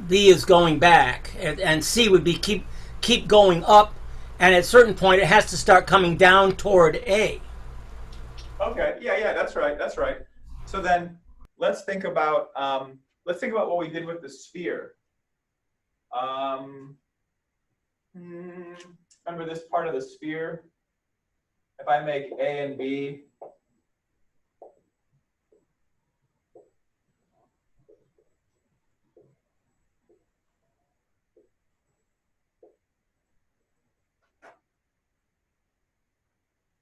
B is going back, and C would be keep going up, and at a certain point it has to start coming down toward A. Okay, yeah, that's right, that's right. So then let's think about what we did with the sphere. Remember this part of the sphere? If I make A and B,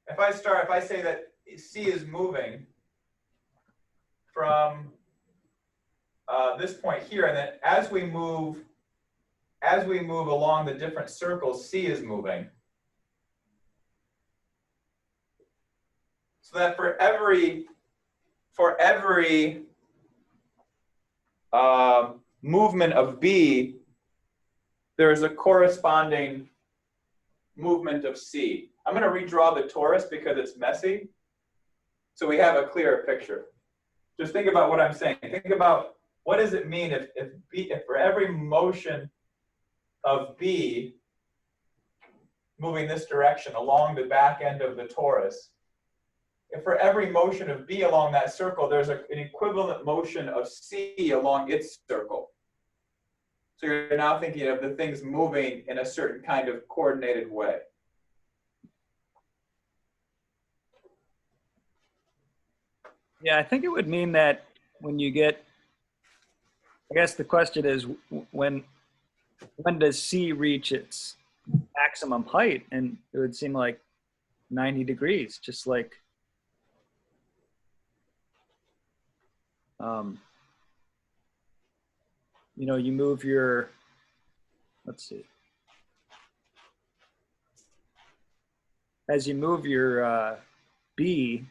if I say that C is moving from this point here, and then as we move along the different circles, C is moving. So that for every movement of B, there's a corresponding movement of C. I'm going to redraw the torus because it's messy, so we have a clearer picture. Just think about what I'm saying. Think about what does it mean if for every motion of B moving this direction along the back end of the torus, if for every motion of B along that circle, there's an equivalent motion of C along its circle. So you're now thinking of the things moving in a certain kind of coordinated way. Yeah, I think it would mean that when you get, I guess the question is when does C reach its maximum height? And it would seem like 90 degrees, just like you know, you move your, let's see, as you move your B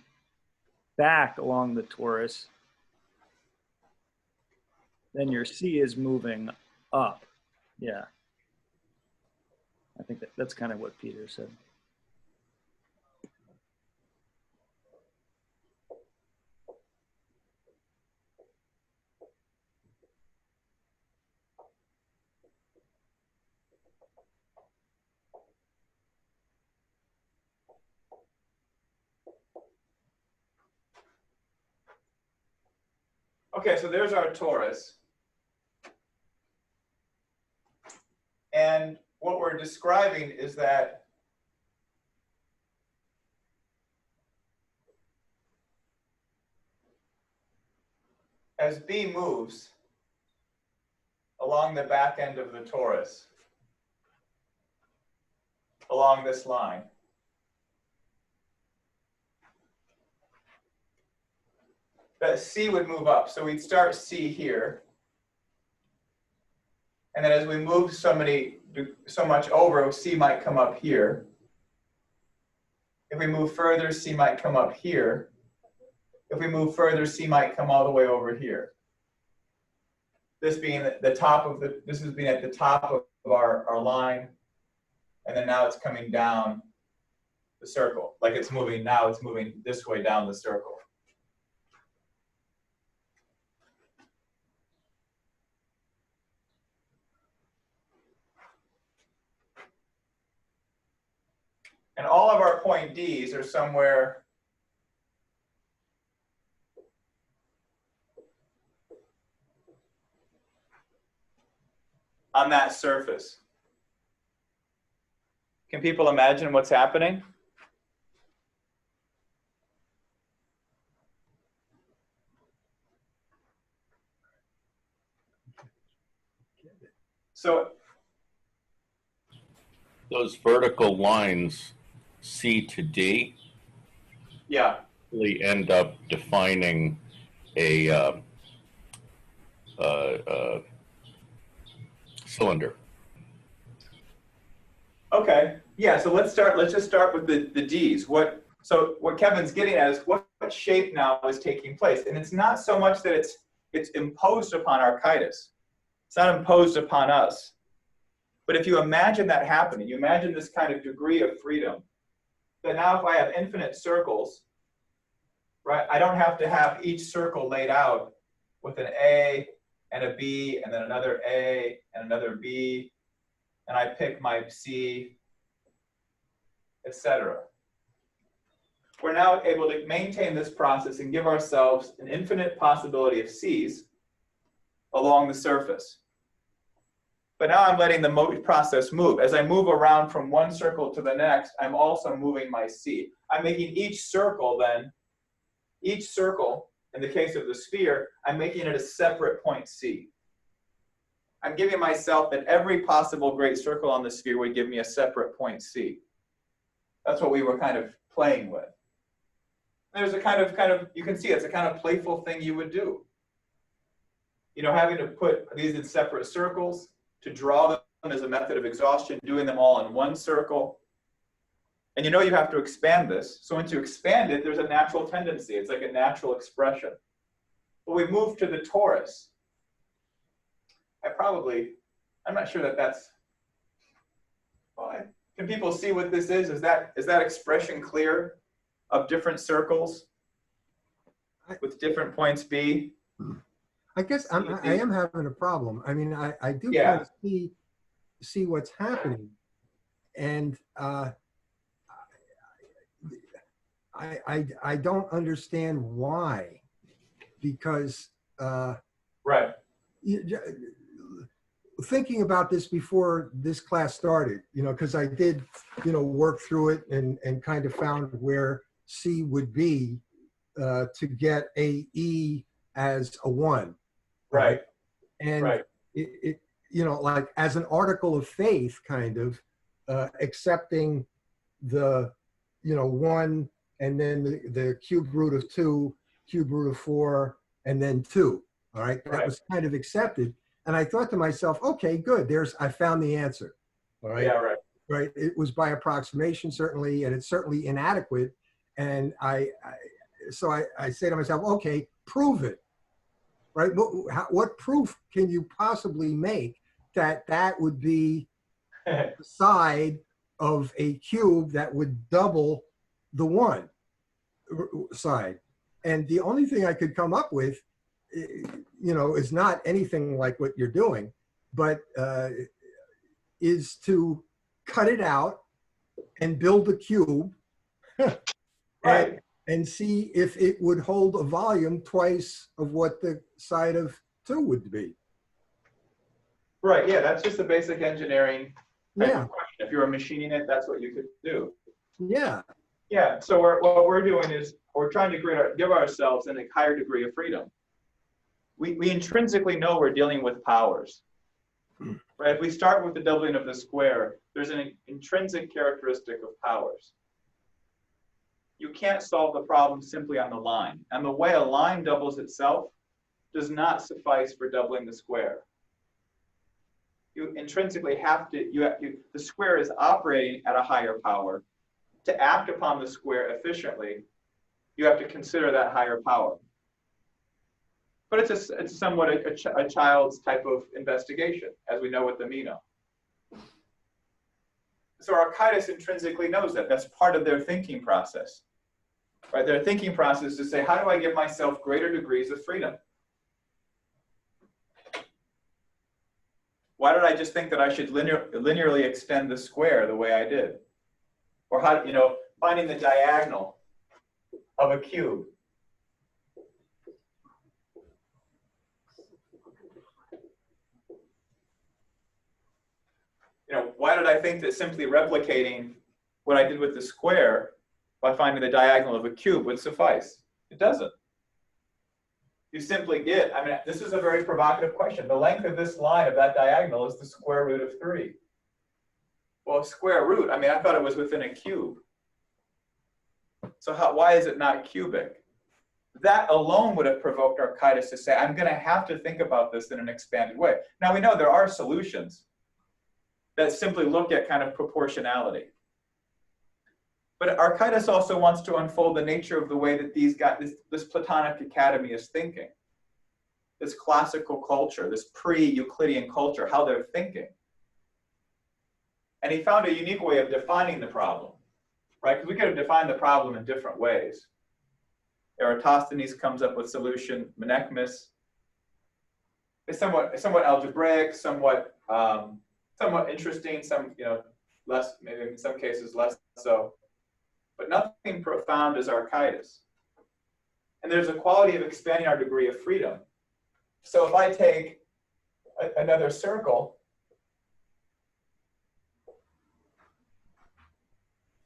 back along the torus, then your C is moving up. Yeah. I think that's kind of what Peter said. Okay, so there's our torus. And what we're describing is that as B moves along the back end of the torus, along this line, that C would move up. So we'd start C here. And then as we move so much over, C might come up here. If we move further, C might come up here. If we move further, C might come all the way over here. This being the top of this is being at the top of our line. And then now it's coming down the circle. Like it's moving this way down the circle. And all of our point Ds are somewhere on that surface. Can people imagine what's happening? So, Those vertical lines, C to D, yeah, really end up defining a cylinder. okay. Yeah, so let's just start with the Ds. So what Kevin's getting at is what shape now is taking place. And it's not so much that it's imposed upon Archytas. It's not imposed upon us. But if you imagine that happening, you imagine this kind of degree of freedom, that now if I have infinite circles, right, I don't have to have each circle laid out with an A and a B and then another A and another B, and I pick my C, etc. We're now able to maintain this process and give ourselves an infinite possibility of C's along the surface. But now I'm letting the process move. As I move around from one circle to the next, I'm also moving my C. I'm making each circle then, each circle, in the case of the sphere, I'm making it a separate point C. I'm giving myself that every possible great circle on the sphere would give me a separate point C. That's what we were kind of playing with. There's a kind of, you can see it's a kind of playful thing you would do. You know, having to put these in separate circles, to draw them as a method of exhaustion, doing them all in one circle. And you know you have to expand this. So once you expand it, there's a natural tendency. It's like a natural expression. But we move to the torus. I'm not sure that that's, well, can people see what this is? Is that expression clear of different circles with different points B? I guess I am having a problem. I mean, I do Yeah. kind of see what's happening, and I don't understand why, because right. Thinking about this before this class started, you know, because I did, you know, work through it and kind of found where C would be to get a E as a 1. Right. And right. it you know, like as an article of faith, kind of accepting the, you know, 1 and then the cube root of 2, cube root of 4, and then 2. All right. That was kind of accepted. And I thought to myself, okay, good. I found the answer. All right. Yeah, right. Right. It was by approximation, certainly, and it's certainly inadequate. And so I say to myself, okay, prove it. Right? What proof can you possibly make that would be the side of a cube that would double the 1 side? And the only thing I could come up with, you know, is not anything like what you're doing, but is to cut it out and build a cube and see if it would hold a volume twice of what the side of 2 would be. Right, yeah, that's just a basic engineering type Yeah. of question. If you were machining it, that's what you could do. Yeah. Yeah, so what we're doing is we're trying to give ourselves a higher degree of freedom. We intrinsically know we're dealing with powers. Right? If we start with the doubling of the square, there's an intrinsic characteristic of powers. You can't solve the problem simply on the line. And the way a line doubles itself does not suffice for doubling the square. You intrinsically have to, the square is operating at a higher power. To act upon the square efficiently, you have to consider that higher power. But it's somewhat a child's type of investigation, as we know with the Meno. So Archytas intrinsically knows that. That's part of their thinking process. Right? Their thinking process is to say, how do I give myself greater degrees of freedom? Why did I just think that I should linearly extend the square the way I did? Or how, you know, finding the diagonal of a cube. You know, why did I think that simply replicating what I did with the square by finding the diagonal of a cube would suffice? It doesn't. you simply get, I mean, this is a very provocative question. The length of this line of that diagonal is the square root of 3. Well, square root, I mean, I thought it was within a cube. So why is it not cubic? That alone would have provoked Archytas to say, I'm going to have to think about this in an expanded way. Now, we know there are solutions that simply look at kind of proportionality. But Archytas also wants to unfold the nature of the way that this Platonic Academy is thinking. This classical culture, this pre-Euclidean culture, how they're thinking. And he found a unique way of defining the problem, right? Because we could have defined the problem in different ways. Eratosthenes comes up with solution. Menaechmus is somewhat algebraic, somewhat interesting. Some, less, maybe in some cases less so. But nothing profound as Archytas. And there's a quality of expanding our degree of freedom. So if I take another circle,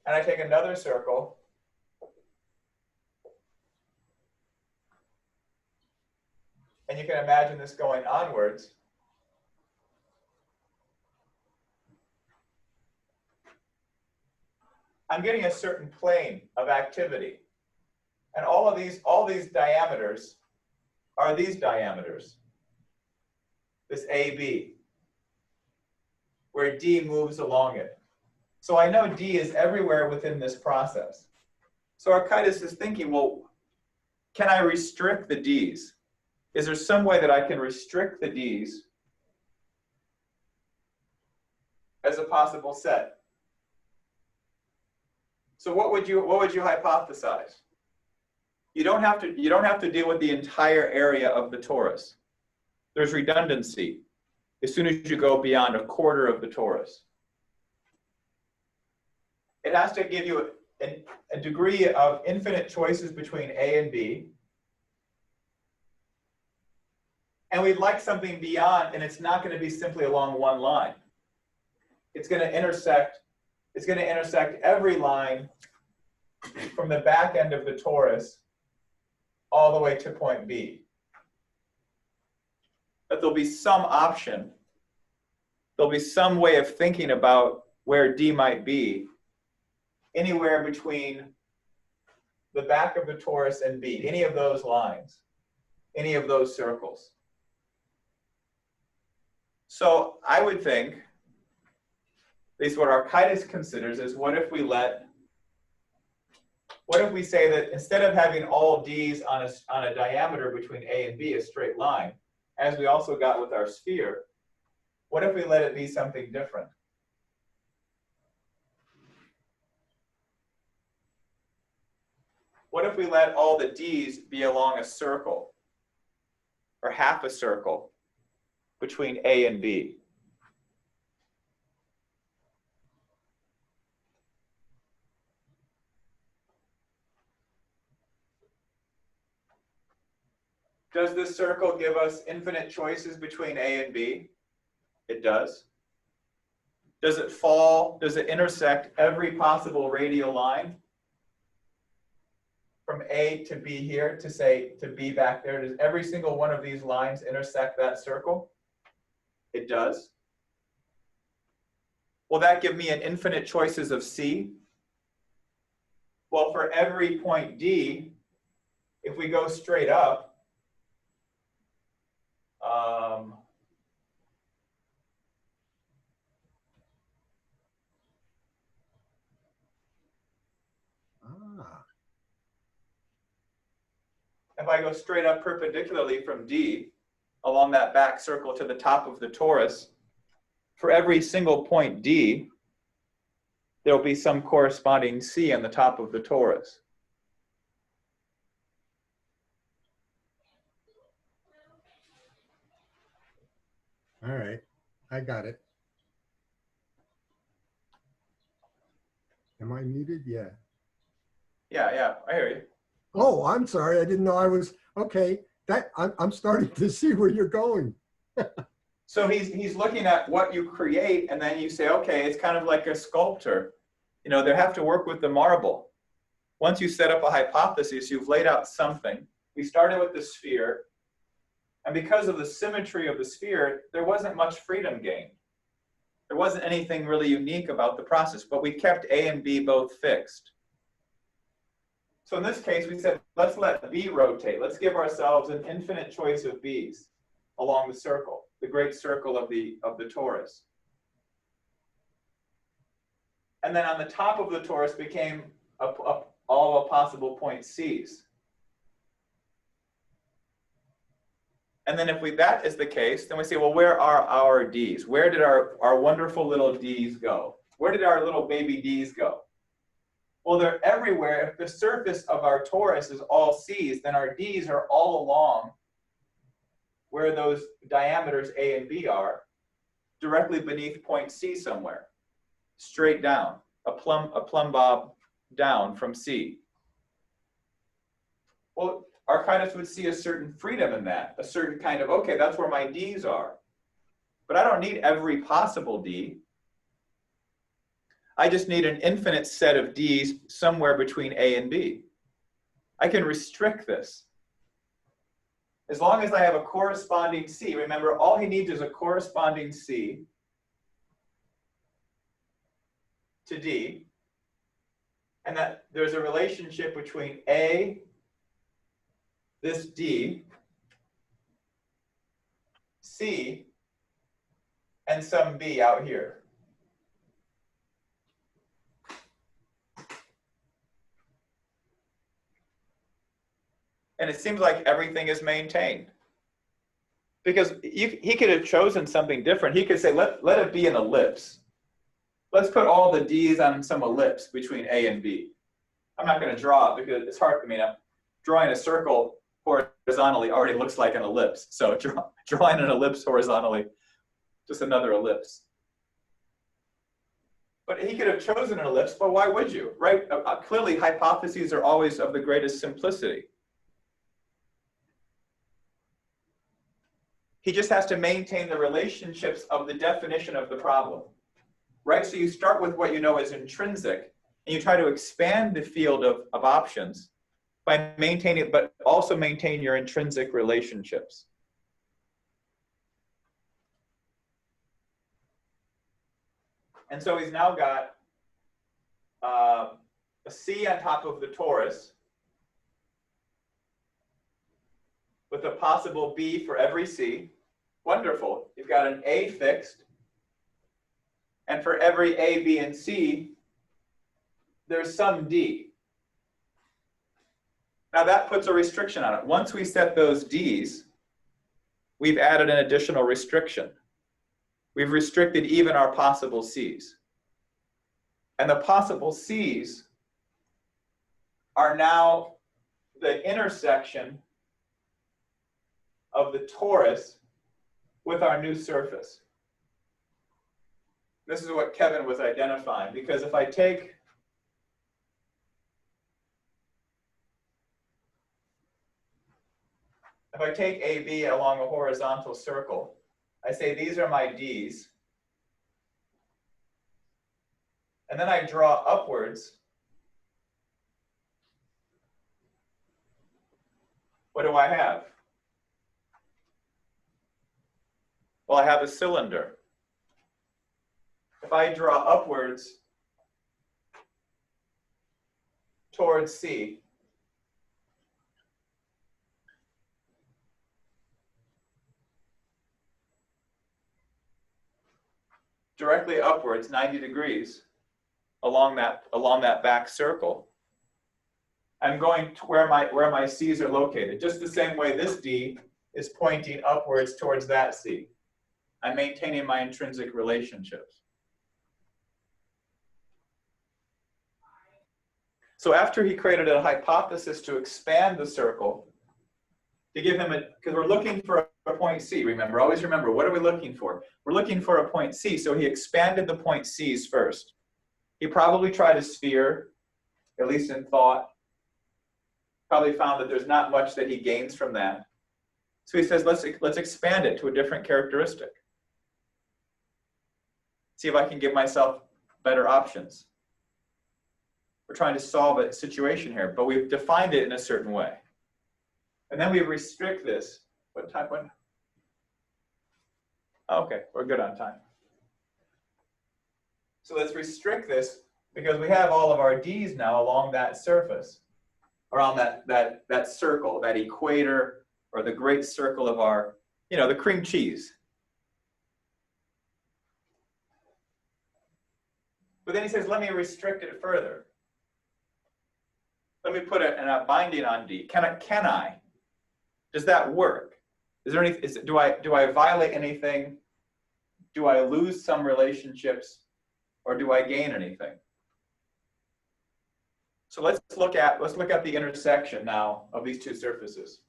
and I take another circle, and you can imagine this going onwards, I'm getting a certain plane of activity. And all these diameters are these diameters, this AB, where D moves along it. So I know D is everywhere within this process. So Archytas is thinking, well, can I restrict the D's? Is there some way that I can restrict the D's as a possible set? So what would you hypothesize? You don't have to deal with the entire area of the torus. There's redundancy as soon as you go beyond a quarter of the torus. It has to give you a degree of infinite choices between A and B. And we'd like something beyond, and it's not going to be simply along one line. It's going to intersect every line from the back end of the torus all the way to point B. But there'll be some option. There'll be some way of thinking about where D might be anywhere between the back of the torus and B, any of those lines, any of those circles. So I would think, at least what Archytas considers, is what if we say that instead of having all D's on a diameter between A and B, a straight line, as we also got with our sphere, what if we let it be something different? What if we let all the D's be along a circle, or half a circle, between A and B? Does this circle give us infinite choices between A and B? It does. Does it fall? Does it intersect every possible radial line? From A to B here to B back there, does every single one of these lines intersect that circle? It does. Will that give me an infinite choices of C? Well, for every point D, if we go straight up, if I go straight up perpendicularly from D along that back circle to the top of the torus, for every single point D, there'll be some corresponding C on the top of the torus. All right, I got it. Am I muted? Yeah. Yeah, I hear you. Oh, I'm sorry. I didn't know I was, okay. I'm starting to see where you're going. So he's looking at what you create, and then you say, okay, it's kind of like a sculptor. They have to work with the marble. Once you set up a hypothesis, you've laid out something. We started with the sphere. And because of the symmetry of the sphere, there wasn't much freedom gained. There wasn't anything really unique about the process, but we kept A and B both fixed. So in this case, we said, let's let B rotate. Let's give ourselves an infinite choice of B's along the circle, the great circle of the torus. And then on the top of the torus became all the possible point C's. And then if that is the case, then we say, well, where are our D's? Where did our wonderful little D's go? Where did our little baby D's go? Well, they're everywhere. If the surface of our torus is all C's, then our D's are all along where those diameters A and B are, directly beneath point C somewhere, straight down, a plumb bob down from C. Well, Architas would see a certain freedom in that, a certain kind of, okay, that's where my D's are. But I don't need every possible D. I just need an infinite set of D's somewhere between A and B. I can restrict this. As long as I have a corresponding C, remember, all he needs is a corresponding C to D, and that there's a relationship between A, this D, C, and some B out here. And it seems like everything is maintained. Because he could have chosen something different. He could say, let it be an ellipse. Let's put all the D's on some ellipse between A and B. I'm not going to draw it because it's hard. I mean, drawing a circle horizontally already looks like an ellipse. So drawing an ellipse horizontally, just another ellipse. But he could have chosen an ellipse, but why would you, right? Clearly, hypotheses are always of the greatest simplicity. He just has to maintain the relationships of the definition of the problem, right? So you start with what you know is intrinsic, and you try to expand the field of options by maintaining, but also maintain your intrinsic relationships. And so he's now got a C on top of the torus with a possible B for every C. Wonderful. You've got an A fixed. And for every A, B, and C, there's some D. Now that puts a restriction on it. Once we set those D's, we've added an additional restriction. We've restricted even our possible C's. And the possible C's are now the intersection of the torus with our new surface. This is what Kevin was identifying, because if I take AB along a horizontal circle, I say these are my D's, and then I draw upwards. What do I have? Well, I have a cylinder. If I draw upwards towards C, directly upwards 90 degrees along that back circle, I'm going to where my C's are located. Just the same way this D is pointing upwards towards that C. I'm maintaining my intrinsic relationships. So after he created a hypothesis to expand the circle, to give him because we're looking for a point C, remember, always remember, what are we looking for? We're looking for a point C, so he expanded the point C's first. He probably tried a sphere, at least in thought, probably found that there's not much that he gains from that. So he says, let's expand it to a different characteristic. See if I can give myself better options. We're trying to solve a situation here, but we've defined it in a certain way. And then we restrict this What time? When? Okay, we're good on time. So let's restrict this because we have all of our D's now along that surface, around that circle, that equator, or the great circle of our, the cream cheese. But then he says, let me restrict it further. Let me put a binding on D. Can I? Does that work? Is there any? Do I violate anything? Do I lose some relationships, or do I gain anything? So let's look at the intersection now of these two surfaces.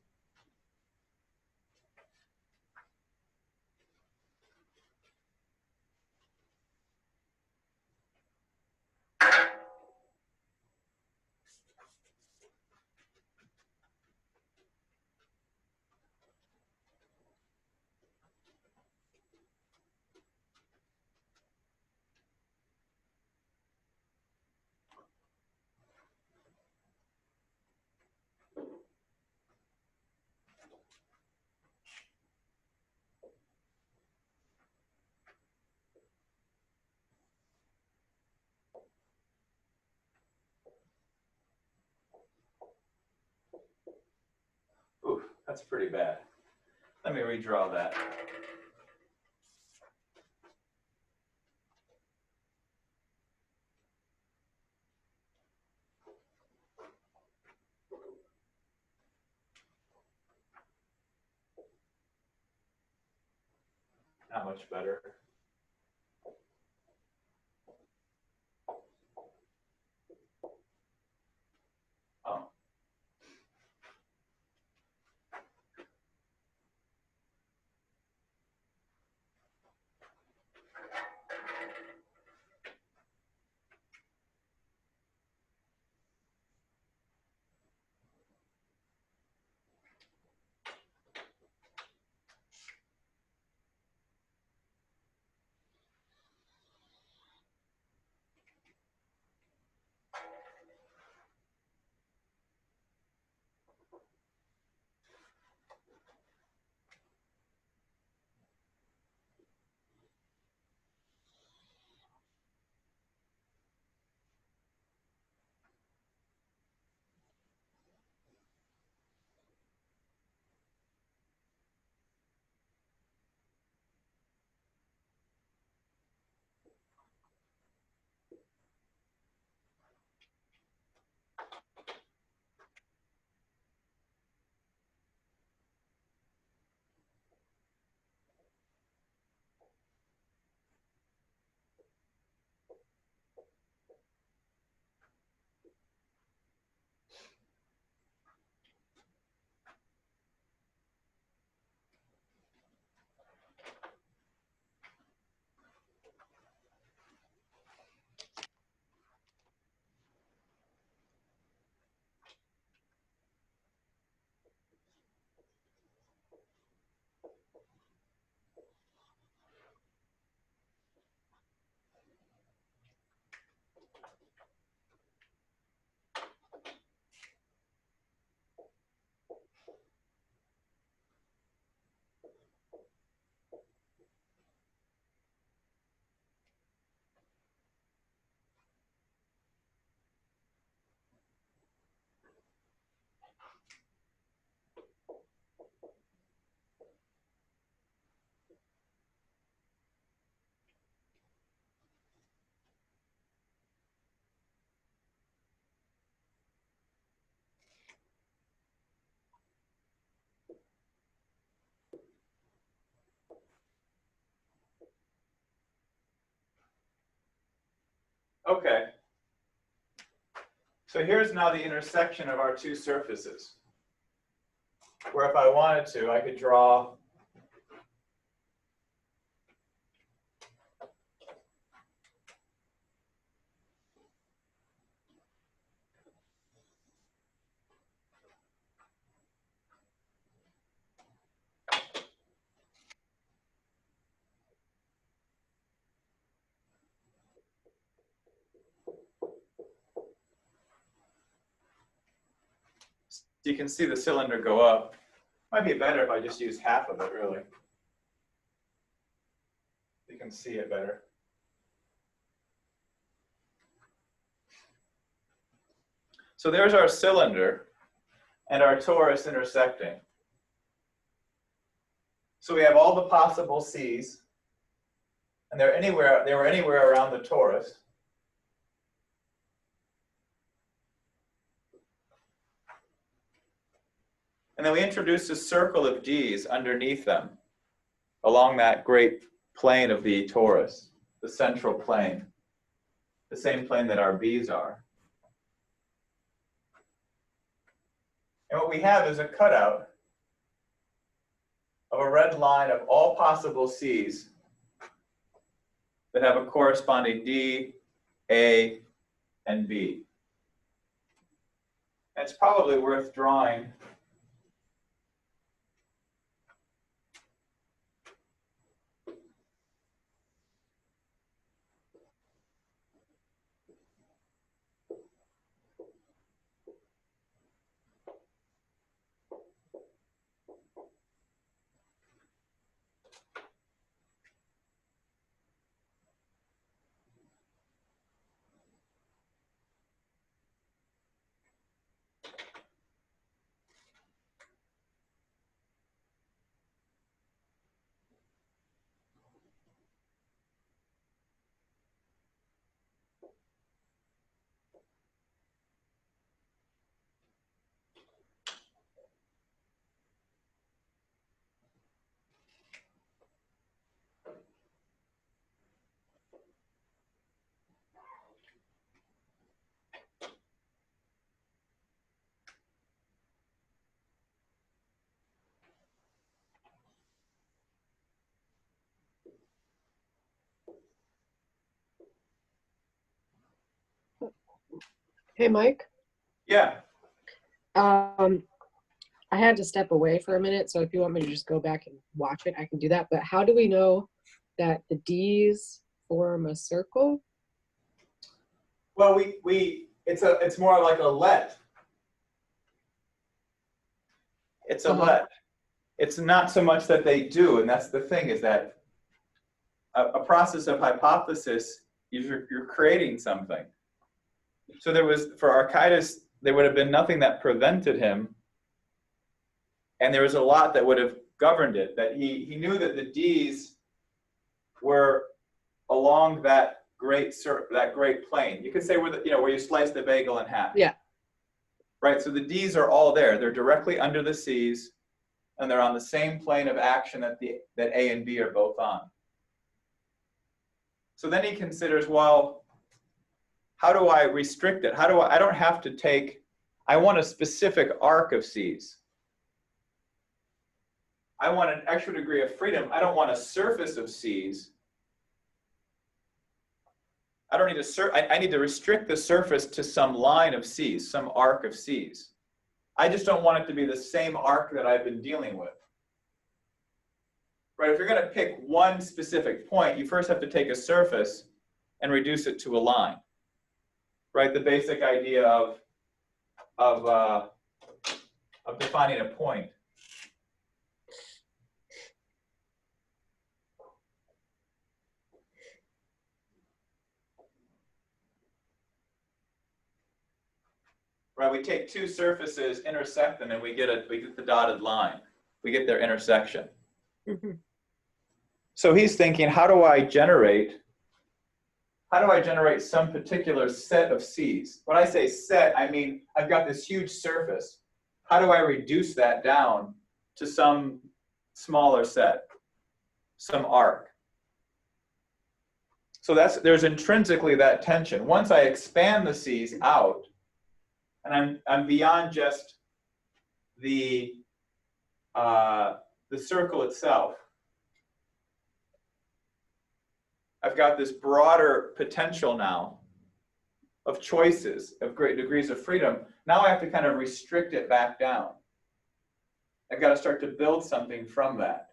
Ooh, that's pretty bad. Let me redraw that. Not much better. Oh. Okay. So here's now the intersection of our two surfaces, where if I wanted to, I could draw you can see the cylinder go up. Might be better if I just use half of it, really. You can see it better. So there's our cylinder and our torus intersecting. So we have all the possible C's, and they were anywhere around the torus. And then we introduced a circle of D's underneath them, along that great plane of the torus, the central plane, the same plane that our B's are. And what we have is a cutout of a red line of all possible C's that have a corresponding D, A, and B. And it's probably worth drawing Hey, Mike. Yeah. I had to step away for a minute, so if you want me to just go back and watch it, I can do that. But how do we know that the D's form a circle? Well, it's more like a let. It's a let. It's not so much that they do, and that's the thing, is that a process of hypothesis, you're creating something. So there was, for Archytas, there would have been nothing that prevented him, and there was a lot that would have governed it, that he knew that the D's were along that great plane. You could say where you slice the bagel in half. Yeah. Right, so the D's are all there. They're directly under the C's, and they're on the same plane of action that A and B are both on. So then he considers, well, how do I restrict it? I don't have to take, I want a specific arc of C's. I want an extra degree of freedom. I don't want a surface of C's. I don't need I need to restrict the surface to some line of C's, some arc of C's. I just don't want it to be the same arc that I've been dealing with. Right, if you're going to pick one specific point, you first have to take a surface and reduce it to a line. Right, the basic idea of defining a point. Right, we take two surfaces, intersect them, and we get the dotted line. We get their intersection. Mm-hmm. So he's thinking, how do I generate some particular set of C's? When I say set, I mean I've got this huge surface. How do I reduce that down to some smaller set, some arc? So there's intrinsically that tension. Once I expand the C's out, and I'm beyond just the circle itself, I've got this broader potential now of choices, of great degrees of freedom. Now I have to kind of restrict it back down. I've got to start to build something from that.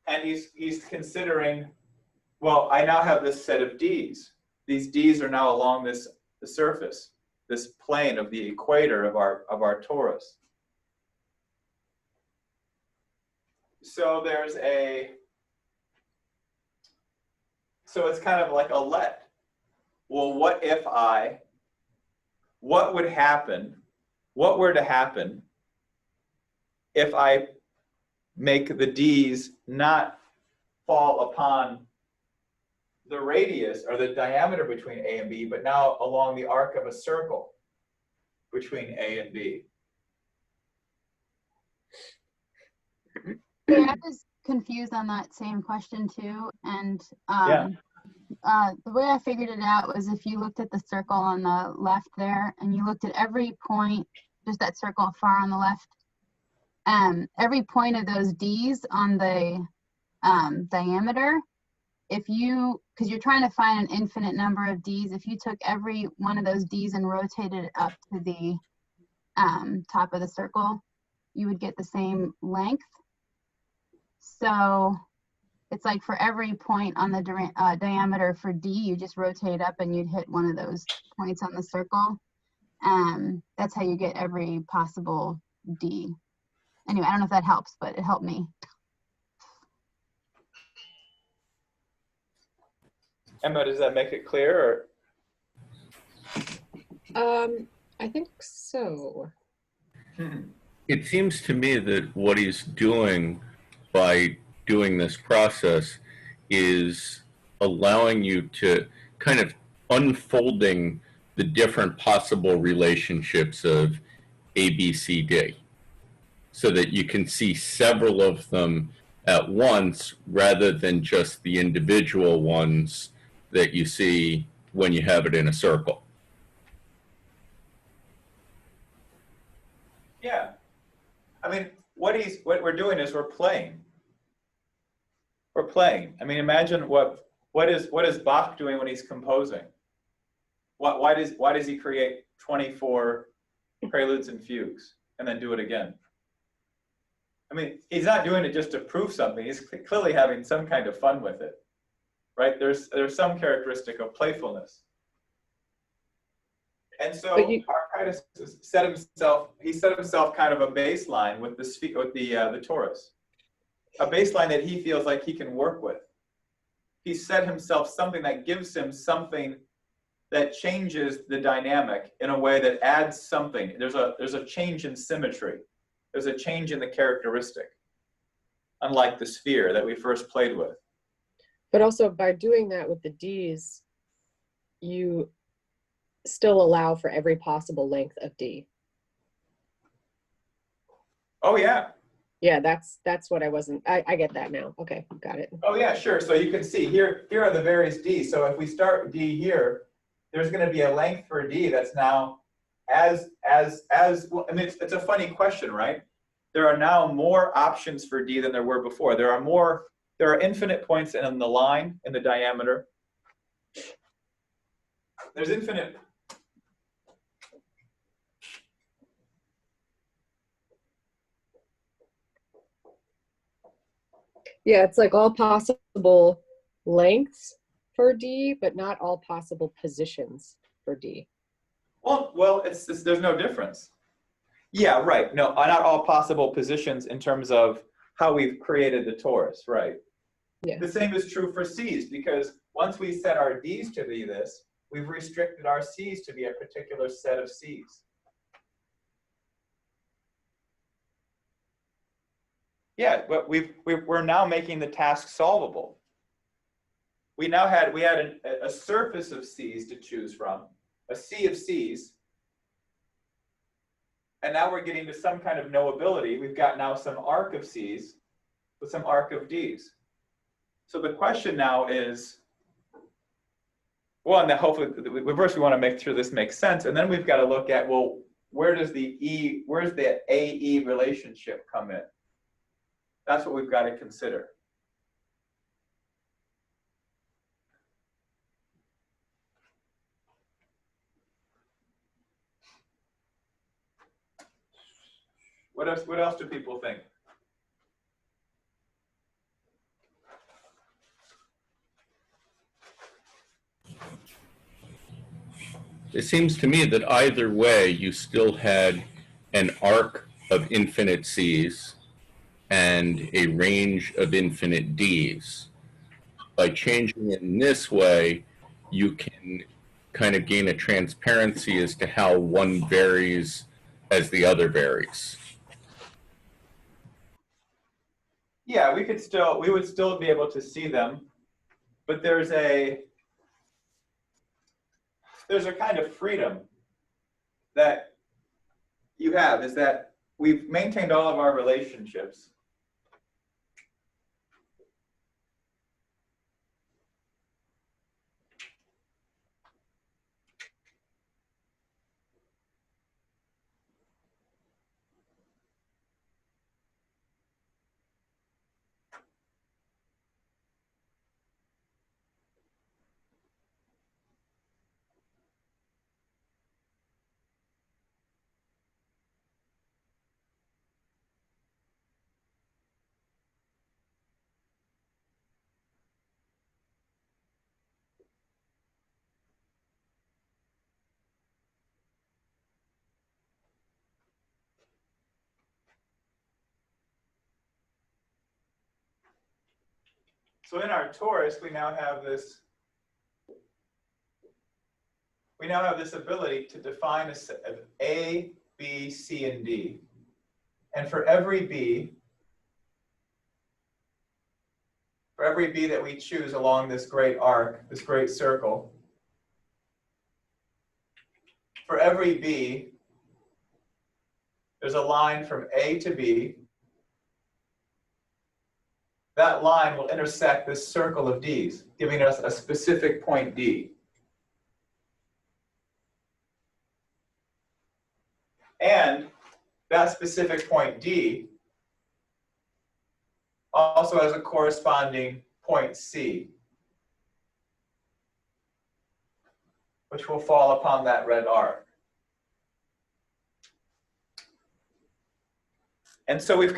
And he's considering, well, I now have this set of D's. These D's are now along the surface, this plane of the equator of our torus. so there's so it's kind of like a let. Well, what would happen, what were to happen if I make the D's not fall upon the radius or the diameter between A and B, but now along the arc of a circle between A and B? Yeah, I was confused on that same question too. And Yeah. the way I figured it out was if you looked at the circle on the left there and you looked at every point, just that circle far on the left, every point of those D's on the diameter, because you're trying to find an infinite number of D's, if you took every one of those D's and rotated it up to the top of the circle, you would get the same length. So it's like for every point on the diameter for D, you just rotate up and you'd hit one of those points on the circle. That's how you get every possible D. Anyway, I don't know if that helps, but it helped me. Emma, does that make it clear? I think so. It seems to me that what he's doing by doing this process is allowing you to kind of unfolding the different possible relationships of A, B, C, D, so that you can see several of them at once rather than just the individual ones that you see when you have it in a circle. Yeah. I mean, what we're doing is we're playing. We're playing. I mean, imagine what is Bach doing when he's composing? Why does he create 24 preludes and fugues and then do it again? I mean, he's not doing it just to prove something. He's clearly having some kind of fun with it, right? There's some characteristic of playfulness. And so Archytas set himself kind of a baseline with the torus, a baseline that he feels like he can work with. He set himself something that gives him something that changes the dynamic in a way that adds something. There's a change in symmetry. There's a change in the characteristic, unlike the sphere that we first played with. But also by doing that with the D's, you still allow for every possible length of D. Oh yeah. Yeah, that's what I wasn't, I get that now. Okay, got it. Oh yeah, sure. So you can see here are the various D's. So if we start D here, there's going to be a length for D that's now as well, I mean, it's a funny question, right? There are now more options for D than there were before. There are infinite points in the line, in the diameter. There's infinite. Yeah, it's like all possible lengths for D, but not all possible positions for D. Well, there's no difference. Yeah, right. No, not all possible positions in terms of how we've created the torus, right? Yeah. The same is true for C's, because once we set our D's to be this, we've restricted our C's to be a particular set of C's. Yeah, but we're now making the task solvable. We had a surface of C's to choose from, a sea of C's, and now we're getting to some kind of knowability. We've got now some arc of C's with some arc of D's. So the question now is, well, and hopefully, first we want to make sure this makes sense, and then we've got to look at, well, where's the AE relationship come in? That's what we've got to consider. What else do people think? It seems to me that either way, you still had an arc of infinite C's, and a range of infinite Ds. By changing it in this way, you can kind of gain a transparency as to how one varies as the other varies. Yeah, we would still be able to see them, but there's a kind of freedom that you have, is that we've maintained all of our relationships. So in our torus, we now have this ability to define a set of A, B, C, and D. And for every B that we choose along this great arc, this great circle, for every B, there's a line from A to B. That line will intersect this circle of Ds, giving us a specific point D. And that specific point D also has a corresponding point C, which will fall upon that red arc. And so we've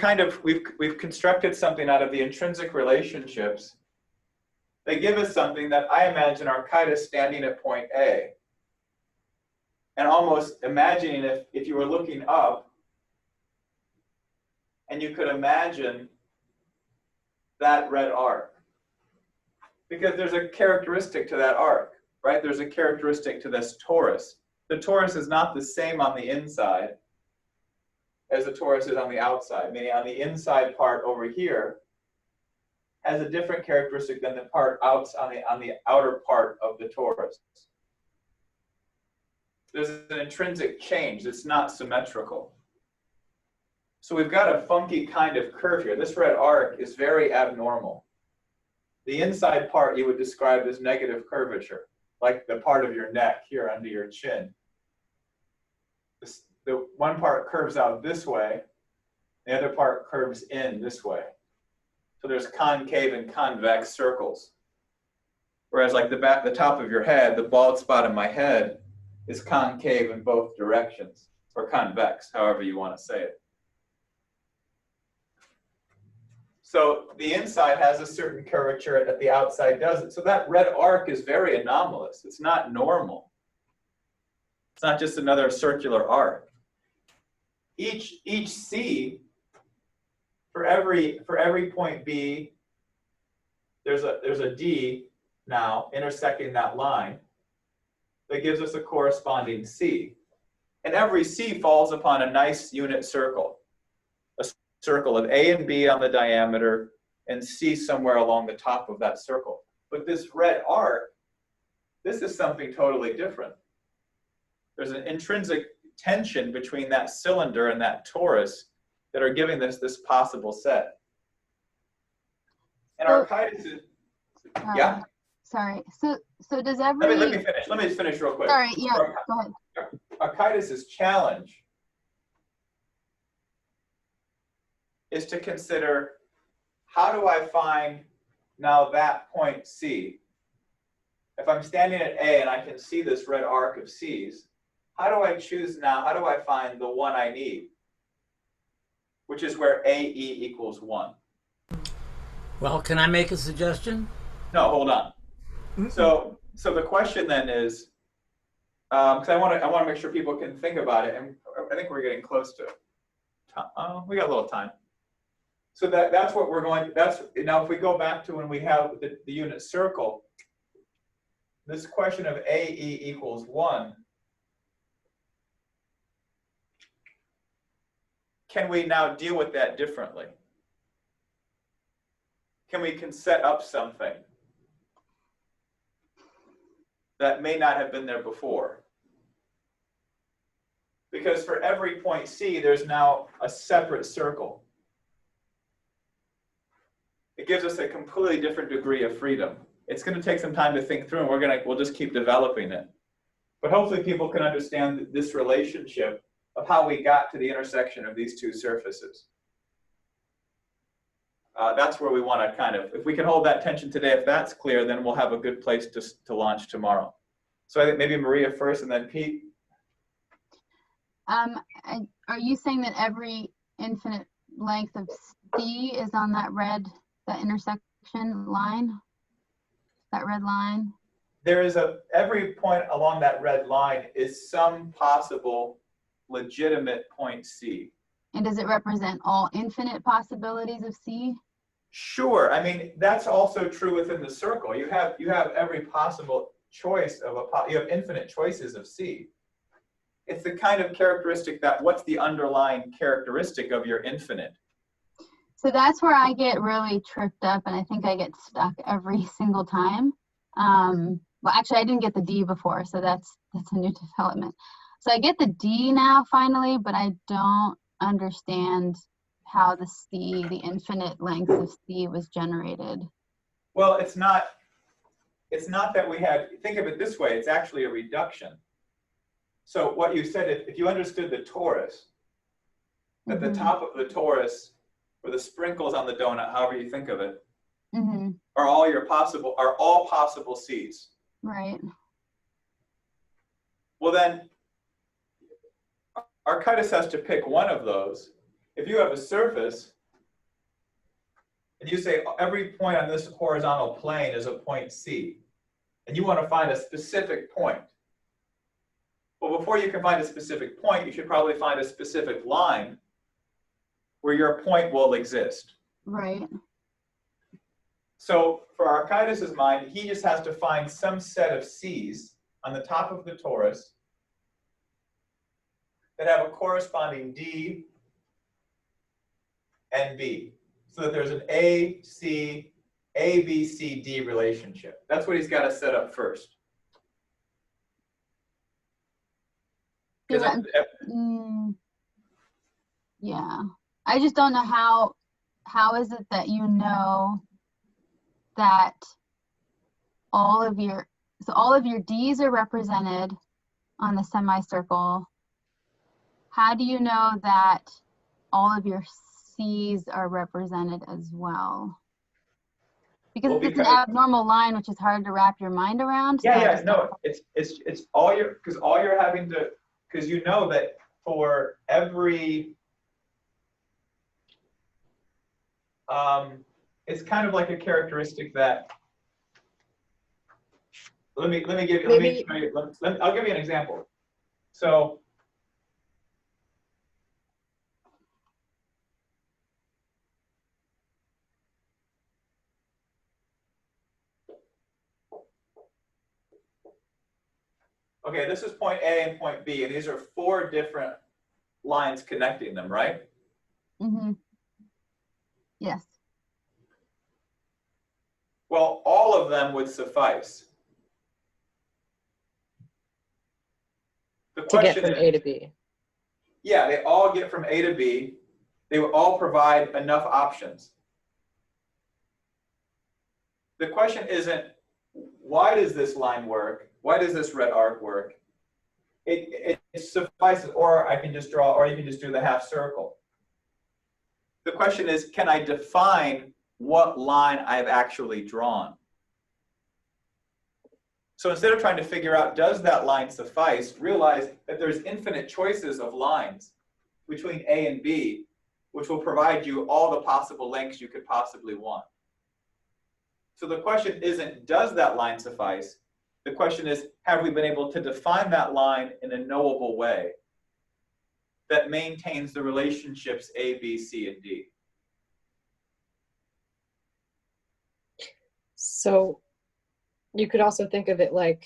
constructed something out of the intrinsic relationships. They give us something that I imagine Archytas standing at point A. And almost imagining if you were looking up and you could imagine that red arc. Because there's a characteristic to that arc, right? There's a characteristic to this torus. The torus is not the same on the inside as the torus is on the outside, meaning on the inside part over here has a different characteristic than the part on the outer part of the torus. There's an intrinsic change. It's not symmetrical. So we've got a funky kind of curve here. This red arc is very abnormal. The inside part you would describe as negative curvature, like the part of your neck here under your chin. The one part curves out this way, the other part curves in this way. So there's concave and convex circles. Whereas like the top of your head, the bald spot in my head is concave in both directions, or convex, however you want to say it. So the inside has a certain curvature that the outside doesn't. So that red arc is very anomalous. It's not normal. It's not just another circular arc. Each C, for every point B, there's a D now intersecting that line that gives us a corresponding C. And every C falls upon a nice unit circle, a circle of A and B on the diameter and C somewhere along the top of that circle. But this red arc, this is something totally different. There's an intrinsic tension between that cylinder and that torus that are giving this possible set. And Archytas is, yeah? Sorry. So does every... Let me finish. Let me finish real quick. Sorry, yeah, go ahead. Archytas' challenge is to consider, how do I find now that point C? If I'm standing at A and I can see this red arc of C's, how do I choose now? How do I find the one I need? Which is where AE equals 1. Well, can I make a suggestion? No, hold on. So the question then is, because I want to make sure people can think about it, and I think we're getting close to time. We got a little time. So that's what we're going, now if we go back to when we have the unit circle, this question of AE equals 1, can we now deal with that differently? Can we set up something that may not have been there before? Because for every point C, there's now a separate circle. It gives us a completely different degree of freedom. It's going to take some time to think through, and we'll just keep developing it. But hopefully people can understand this relationship of how we got to the intersection of these two surfaces. That's where we want to kind of, if we can hold that tension today, if that's clear, then we'll have a good place to launch tomorrow. So I think maybe Maria first and then Pete. Are you saying that every infinite length of C is on that intersection line? That red line? There is every point along that red line is some possible legitimate point C. And does it represent all infinite possibilities of C? Sure. I mean, that's also true within the circle. You have every possible choice of you have infinite choices of C. It's the kind of characteristic that, what's the underlying characteristic of your infinite? So that's where I get really tripped up, and I think I get stuck every single time. Well, actually, I didn't get the D before, so that's a new development. So I get the D now finally, but I don't understand how the infinite length of C was generated. Well, it's not that we had, think of it this way, it's actually a reduction. So what you said, if you understood the torus, at the top of the torus, or the sprinkles on the donut, however you think of it, are all possible C's. Right. Well then, Archytas has to pick one of those. If you have a surface, and you say every point on this horizontal plane is a point C, and you want to find a specific point. Well, before you can find a specific point, you should probably find a specific line where your point will exist. Right. So for Archytas' mind, he just has to find some set of C's on the top of the torus that have a corresponding D and B, so that there's an A, B, C, D relationship. That's what he's got to set up first. Yeah, I just don't know how is it that you know that all of your D's are represented on the semicircle. How do you know that all of your C's are represented as well? Because it's an abnormal line, which is hard to wrap your mind around. It's all you're having to, because you know that for every, it's kind of like a characteristic that, I'll give you an example. So, okay, this is point A and point B, and these are 4 different lines connecting them, right? Yes. Well, all of them would suffice. The question to get from A to B. Yeah, they all get from A to B. They would all provide enough options. The question isn't, why does this line work? Why does this red arc work? It suffices, or I can just draw, or you can just do the half circle. The question is, can I define what line I've actually drawn? So instead of trying to figure out, does that line suffice, realize that there's infinite choices of lines between A and B, which will provide you all the possible lengths you could possibly want. So the question isn't, does that line suffice? The question is, have we been able to define that line in a knowable way that maintains the relationships A, B, C, and D? So you could also think of it like,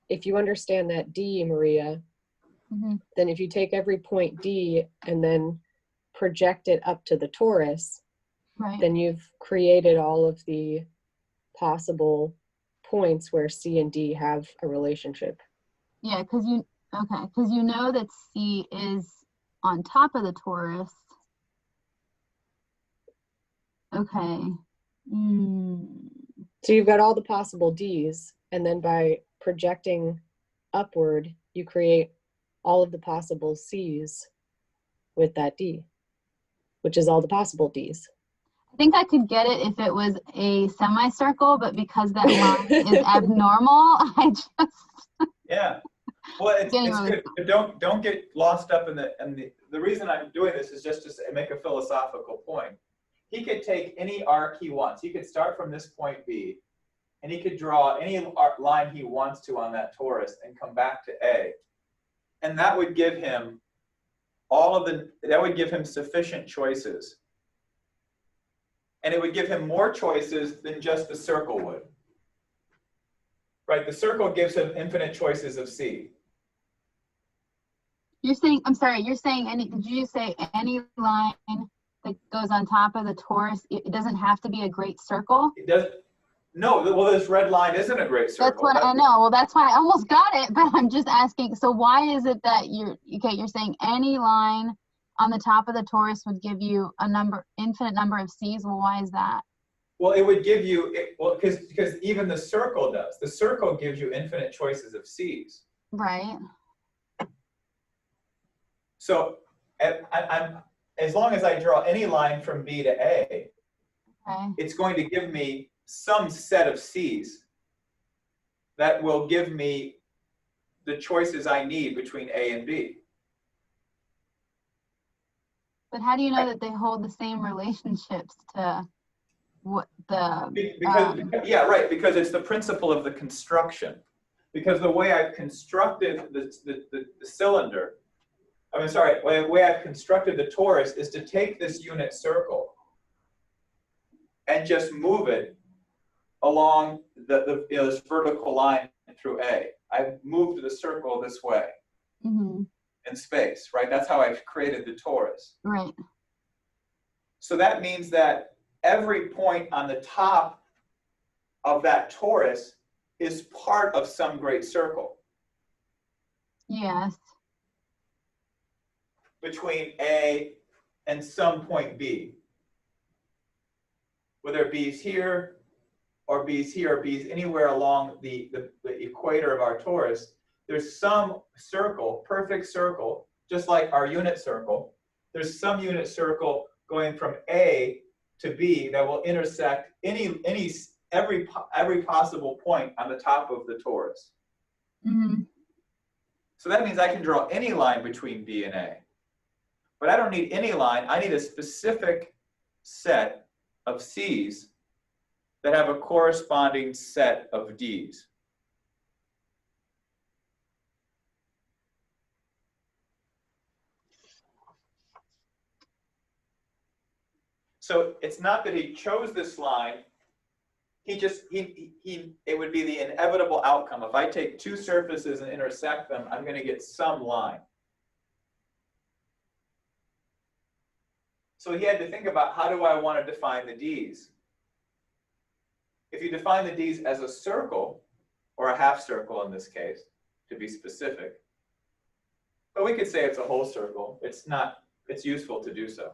if you understand that D, Maria, Mhm. then if you take every point D and then project it up to the torus, Right. then you've created all of the possible points where C and D have a relationship. Yeah, because you know that C is on top of the torus. Okay. So you've got all the possible Ds, and then by projecting upward, you create all of the possible Cs with that D, which is all the possible Ds. I think I could get it if it was a semicircle, but because that line is abnormal, I just Yeah. Well, it's Getting really good. But don't get lost up in the reason I'm doing this is just to make a philosophical point. He could take any arc he wants. He could start from this point B, and he could draw any line he wants to on that torus and come back to A. And that would give him sufficient choices. And it would give him more choices than just the circle would. Right, the circle gives him infinite choices of C. You're saying, I'm sorry, you're saying did you say any line that goes on top of the torus, it doesn't have to be a great circle? It does. No, well, this red line isn't a great circle. That's what I know. Well, that's why I almost got it, but I'm just asking. So why is it that you're saying any line on the top of the torus would give you infinite number of C's? Well, why is that? Well, it would give you, because even the circle does. The circle gives you infinite choices of C's. Right. So as long as I draw any line from B to A, Okay. it's going to give me some set of C's that will give me the choices I need between A and B. But how do you know that they hold the same relationships to what the Yeah, right, because it's the principle of the construction. Because the way I've constructed the cylinder, the way I've constructed the torus is to take this unit circle and just move it along this vertical line through A. I've moved the circle this way Mm-hmm. in space, right? That's how I've created the torus. Right. So that means that every point on the top of that torus is part of some great circle Yes. between A and some point B. Whether B's here or B's here or B's anywhere along the equator of our torus, there's some circle, perfect circle, just like our unit circle. There's some unit circle going from A to B that will intersect every possible point on the top of the torus. Mm-hmm. So that means I can draw any line between B and A. But I don't need any line. I need a specific set of C's that have a corresponding set of D's. So it's not that he chose this line. It would be the inevitable outcome. If I take two surfaces and intersect them, I'm going to get some line. So he had to think about, how do I want to define the D's? If you define the D's as a circle, or a half circle in this case, to be specific, but we could say it's a whole circle. It's useful to do so.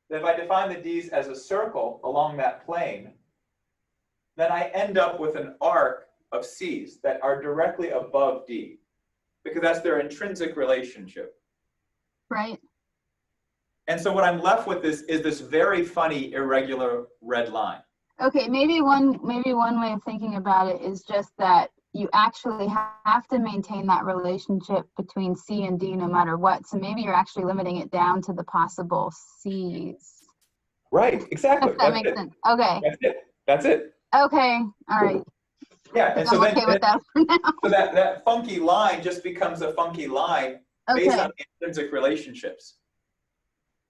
If I define the D's as a circle along that plane, then I end up with an arc of C's that are directly above D, because that's their intrinsic relationship. Right. And so what I'm left with is this very funny irregular red line. Okay, maybe one way of thinking about it is just that you actually have to maintain that relationship between C and D no matter what. So maybe you're actually limiting it down to the possible C's. Right, exactly. If that makes sense. Okay. That's it. Okay. All right. Yeah, and I'm okay with that for now. So that funky line just becomes a funky line based Okay. on the intrinsic relationships.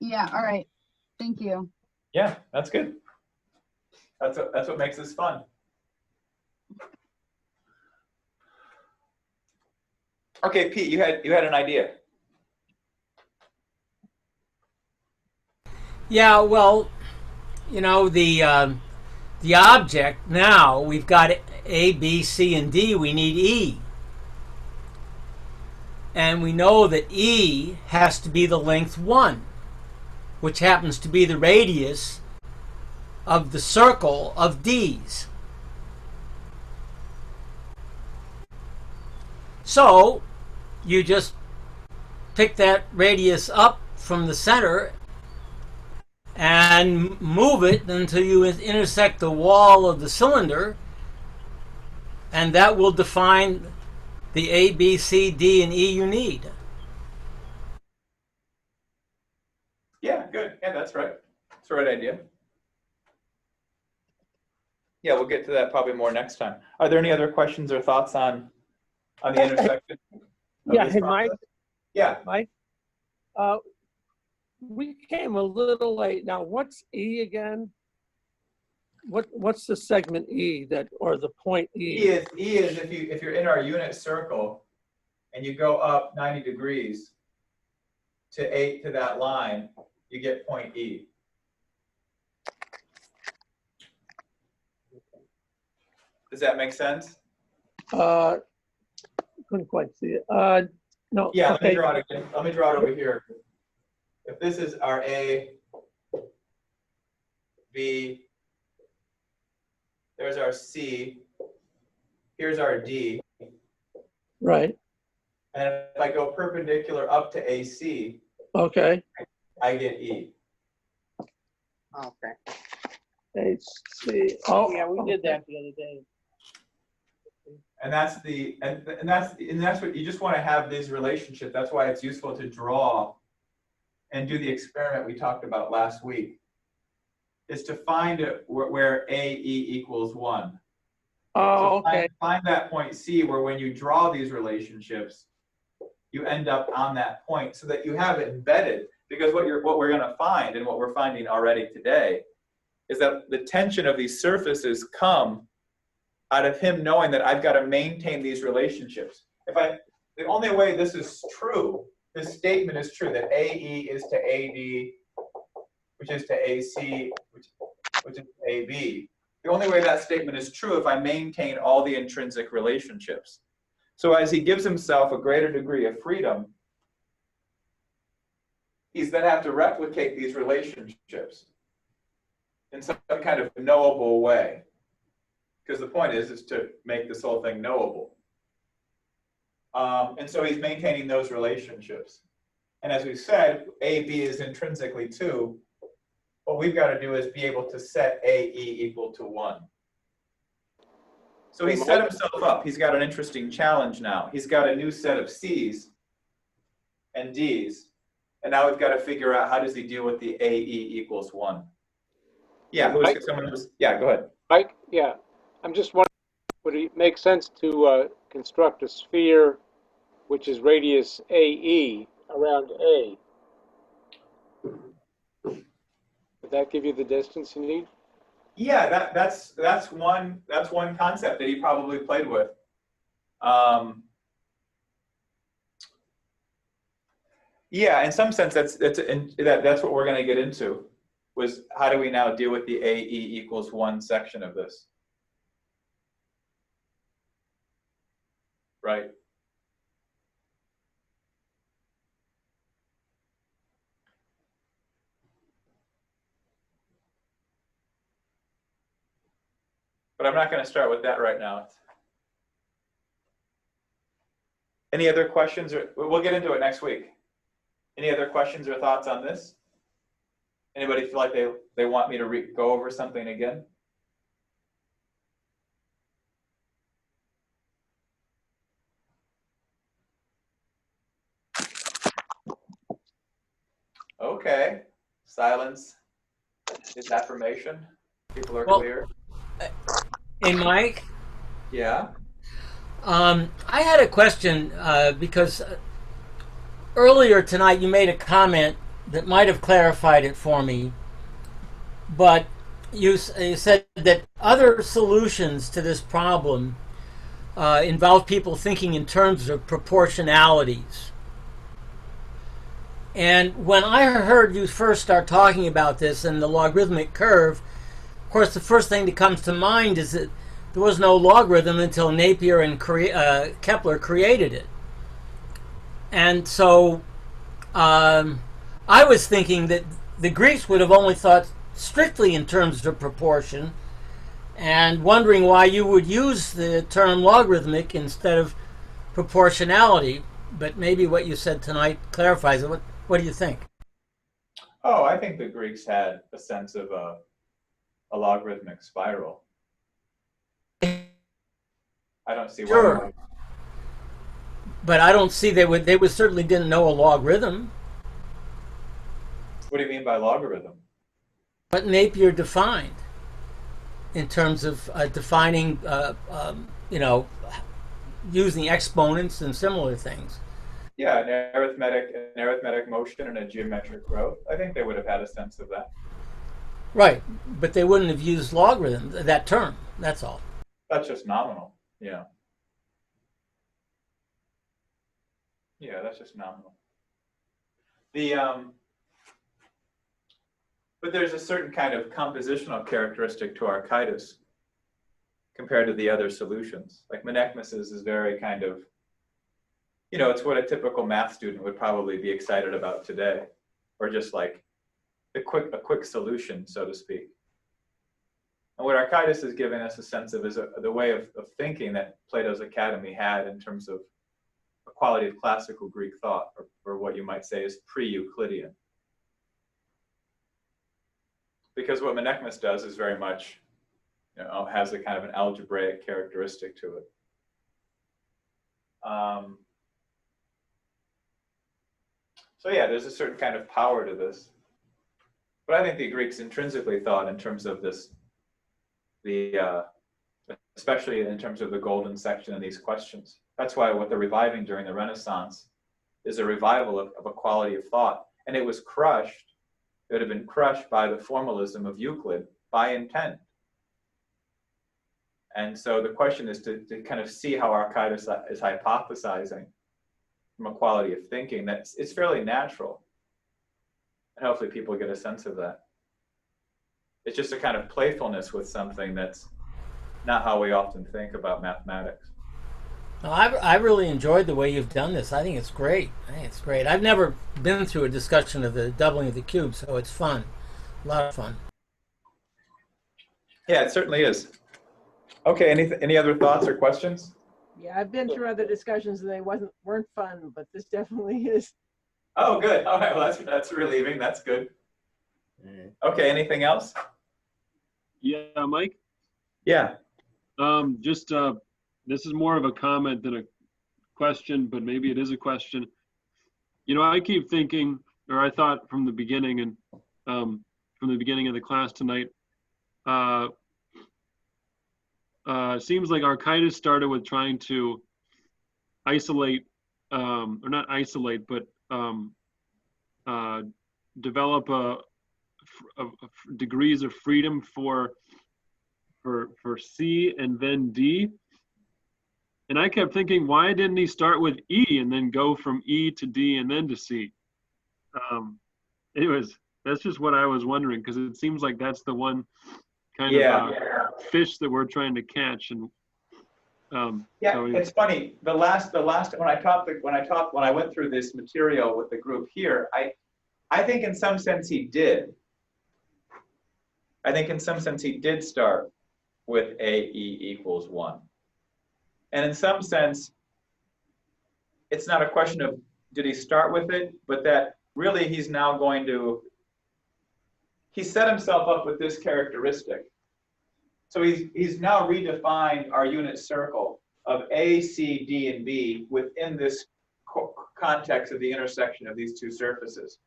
Yeah. All right. Thank you. Yeah, that's good. That's what makes this fun. Okay, Pete, you had an idea. Yeah, well, you know, the object now, we've got A, B, C, and D. We need E. And we know that E has to be the length 1, which happens to be the radius of the circle of D's. So you just pick that radius up from the center and move it until you intersect the wall of the cylinder, and that will define the A, B, C, D, and E you need. Yeah, good. Yeah, that's right. That's the right idea. Yeah, we'll get to that probably more next time. Are there any other questions or thoughts on the intersection? Yeah, hey, Mike. Yeah. Mike, we came a little late. Now, what's E again? What's the segment E or the point E? E is if you're in our unit circle and you go up 90 degrees to that line, you get point E. Does that make sense? Couldn't quite see it. No. Yeah, okay. let me draw it again. Let me draw it over here. If this is our A, B, there's our C, here's our D. Right. And if I go perpendicular up to AC, Okay. I get E. Okay. AC. Oh, yeah, we did that the other day. And that's what you just want to have these relationships. That's why it's useful to draw and do the experiment we talked about last week, is to find where AE equals 1. Oh, so okay. Find that point C where when you draw these relationships, you end up on that point so that you have it embedded. Because what we're going to find, and what we're finding already today, is that the tension of these surfaces come out of him knowing that I've got to maintain these relationships. The only way this is true, this statement is true, that AE is to AD, which is to AC, which is to AB. The only way that statement is true if I maintain all the intrinsic relationships. So as he gives himself a greater degree of freedom, he's then have to replicate these relationships in some kind of knowable way. Because the point is to make this whole thing knowable. And so he's maintaining those relationships. And as we said, AB is intrinsically 2. What we've got to do is be able to set AE equal to 1. So he set himself up. He's got an interesting challenge now. He's got a new set of C's and D's. And now we've got to figure out how does he deal with the AE equals 1. Yeah, go ahead. Mike, yeah. I'm just wondering, would it make sense to construct a sphere which is radius AE around A? Would that give you the distance you need? Yeah, that's one concept that he probably played with. Yeah, in some sense, that's what we're going to get into. Was how do we now deal with the AE equals 1 section of this? Right. But I'm not going to start with that right now. Any other questions? We'll get into it next week. Any other questions or thoughts on this? Anybody feel like they want me to go over something again? Okay. Silence is affirmation. People are clear. Hey, Mike? Yeah? I had a question because earlier tonight you made a comment that might have clarified it for me, but you said that other solutions to this problem involve people thinking in terms of proportionalities. And when I heard you first start talking about this and the logarithmic curve, of course, the first thing that comes to mind is that there was no logarithm until Napier and Kepler created it. And so I was thinking that the Greeks would have only thought strictly in terms of proportion, and wondering why you would use the term logarithmic instead of proportionality. But maybe what you said tonight clarifies it. What do you think? Oh, I think the Greeks had a sense of a logarithmic spiral. I don't see why. Sure. But I don't see they would certainly didn't know a logarithm. What do you mean by logarithm? What Napier defined in terms of defining, using exponents and similar things. Yeah, an arithmetic motion and a geometric growth. I think they would have had a sense of that. Right, but they wouldn't have used logarithm, that term, that's all. That's just nominal, yeah. Yeah, that's just nominal. But there's a certain kind of compositional characteristic to Archytas compared to the other solutions. Like Menaechmus's is very kind of, it's what a typical math student would probably be excited about today, or just like a quick solution, so to speak. And what Archytas is giving us a sense of is the way of thinking that Plato's Academy had in terms of a quality of classical Greek thought, or what you might say is pre-Euclidean. Because what Menaechmus does is very much, has a kind of an algebraic characteristic to it. So yeah, there's a certain kind of power to this. But I think the Greeks intrinsically thought in terms of this, especially in terms of the golden section of these questions. That's why what they're reviving during the Renaissance is a revival of a quality of thought. And it was crushed. It would have been crushed by the formalism of Euclid by intent. And so the question is to kind of see how Archytas is hypothesizing from a quality of thinking it's fairly natural. And hopefully people get a sense of that. It's just a kind of playfulness with something that's not how we often think about mathematics. Well, I really enjoyed the way you've done this. I think it's great. I've never been through a discussion of the doubling of the cube, so it's fun. A lot of fun. Yeah, it certainly is. Okay, any other thoughts or questions? Yeah, I've been through other discussions and they weren't fun, but this definitely is. Oh, good. All right, well, that's relieving. That's good. Okay, anything else? Yeah, Mike? Yeah. This is more of a comment than a question, but maybe it is a question. I keep thinking, or I thought from the beginning and from the beginning of the class tonight, seems like Archytas started with trying to isolate, or not isolate, but develop a degrees of freedom for C and then D. And I kept thinking, why didn't he start with E and then go from E to D and then to C? Anyways, that's just what I was wondering, because it seems like that's the one kind of fish that we're trying to catch. And it's funny. The last when I went through this material with the group here, I think in some sense he did. I think in some sense he did start with AE equals 1. And in some sense, it's not a question of did he start with it, but that really he's now he set himself up with this characteristic. So he's now redefined our unit circle of A, C, D, and B within this context of the intersection of these two surfaces.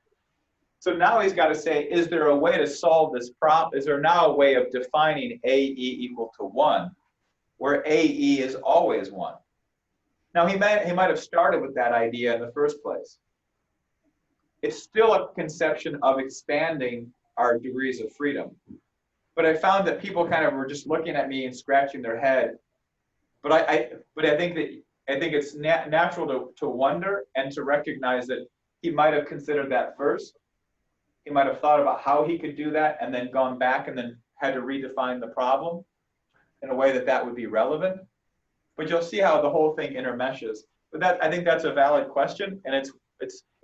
So now he's got to say, is there a way to solve this problem? Is there now a way of defining AE equal to 1, where AE is always 1? Now he might have started with that idea in the first place. It's still a conception of expanding our degrees of freedom. but I found that people kind of were just looking at me and scratching their head. But I think it's natural to wonder and to recognize that he might have considered that first. He might have thought about how he could do that and then gone back and then had to redefine the problem in a way that would be relevant. But you'll see how the whole thing intermeshes. But I think that's a valid question, and it's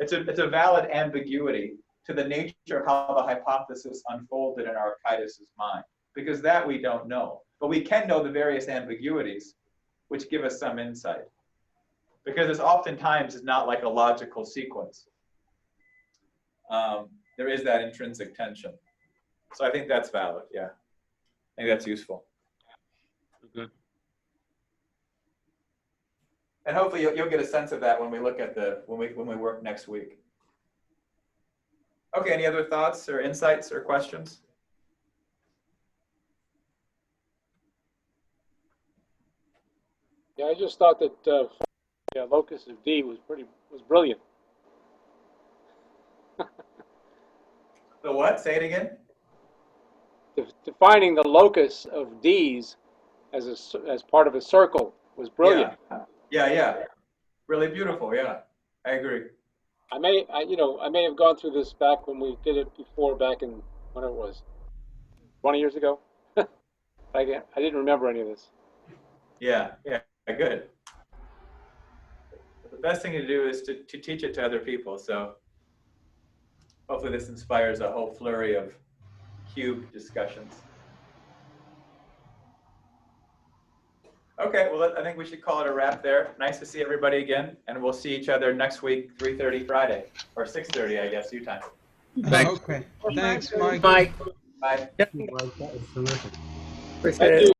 a valid ambiguity to the nature of how the hypothesis unfolded in Archytas' mind, because that we don't know. But we can know the various ambiguities, which give us some insight. Because it's oftentimes not like a logical sequence. There is that intrinsic tension. So I think that's valid, yeah. I think that's useful. Okay. And hopefully you'll get a sense of that when we look at when we work next week. Okay, any other thoughts or insights or questions? Yeah, I just thought that locus of D was brilliant. The what? Say it again. Defining the locus of D's as part of a circle was brilliant. Yeah. Really beautiful. Yeah, I agree. I may have gone through this back when we did it before, back in when it was 20 years ago. I didn't remember any of this. Yeah, good. The best thing to do is to teach it to other people. So hopefully this inspires a whole flurry of cube discussions. Okay, well, I think we should call it a wrap there. Nice to see everybody again, and we'll see each other next week, 3:30 Friday, or 6:30, I guess, your time. Thanks. Okay. Thanks, Mike. Mike. Bye. That was terrific. Appreciate it.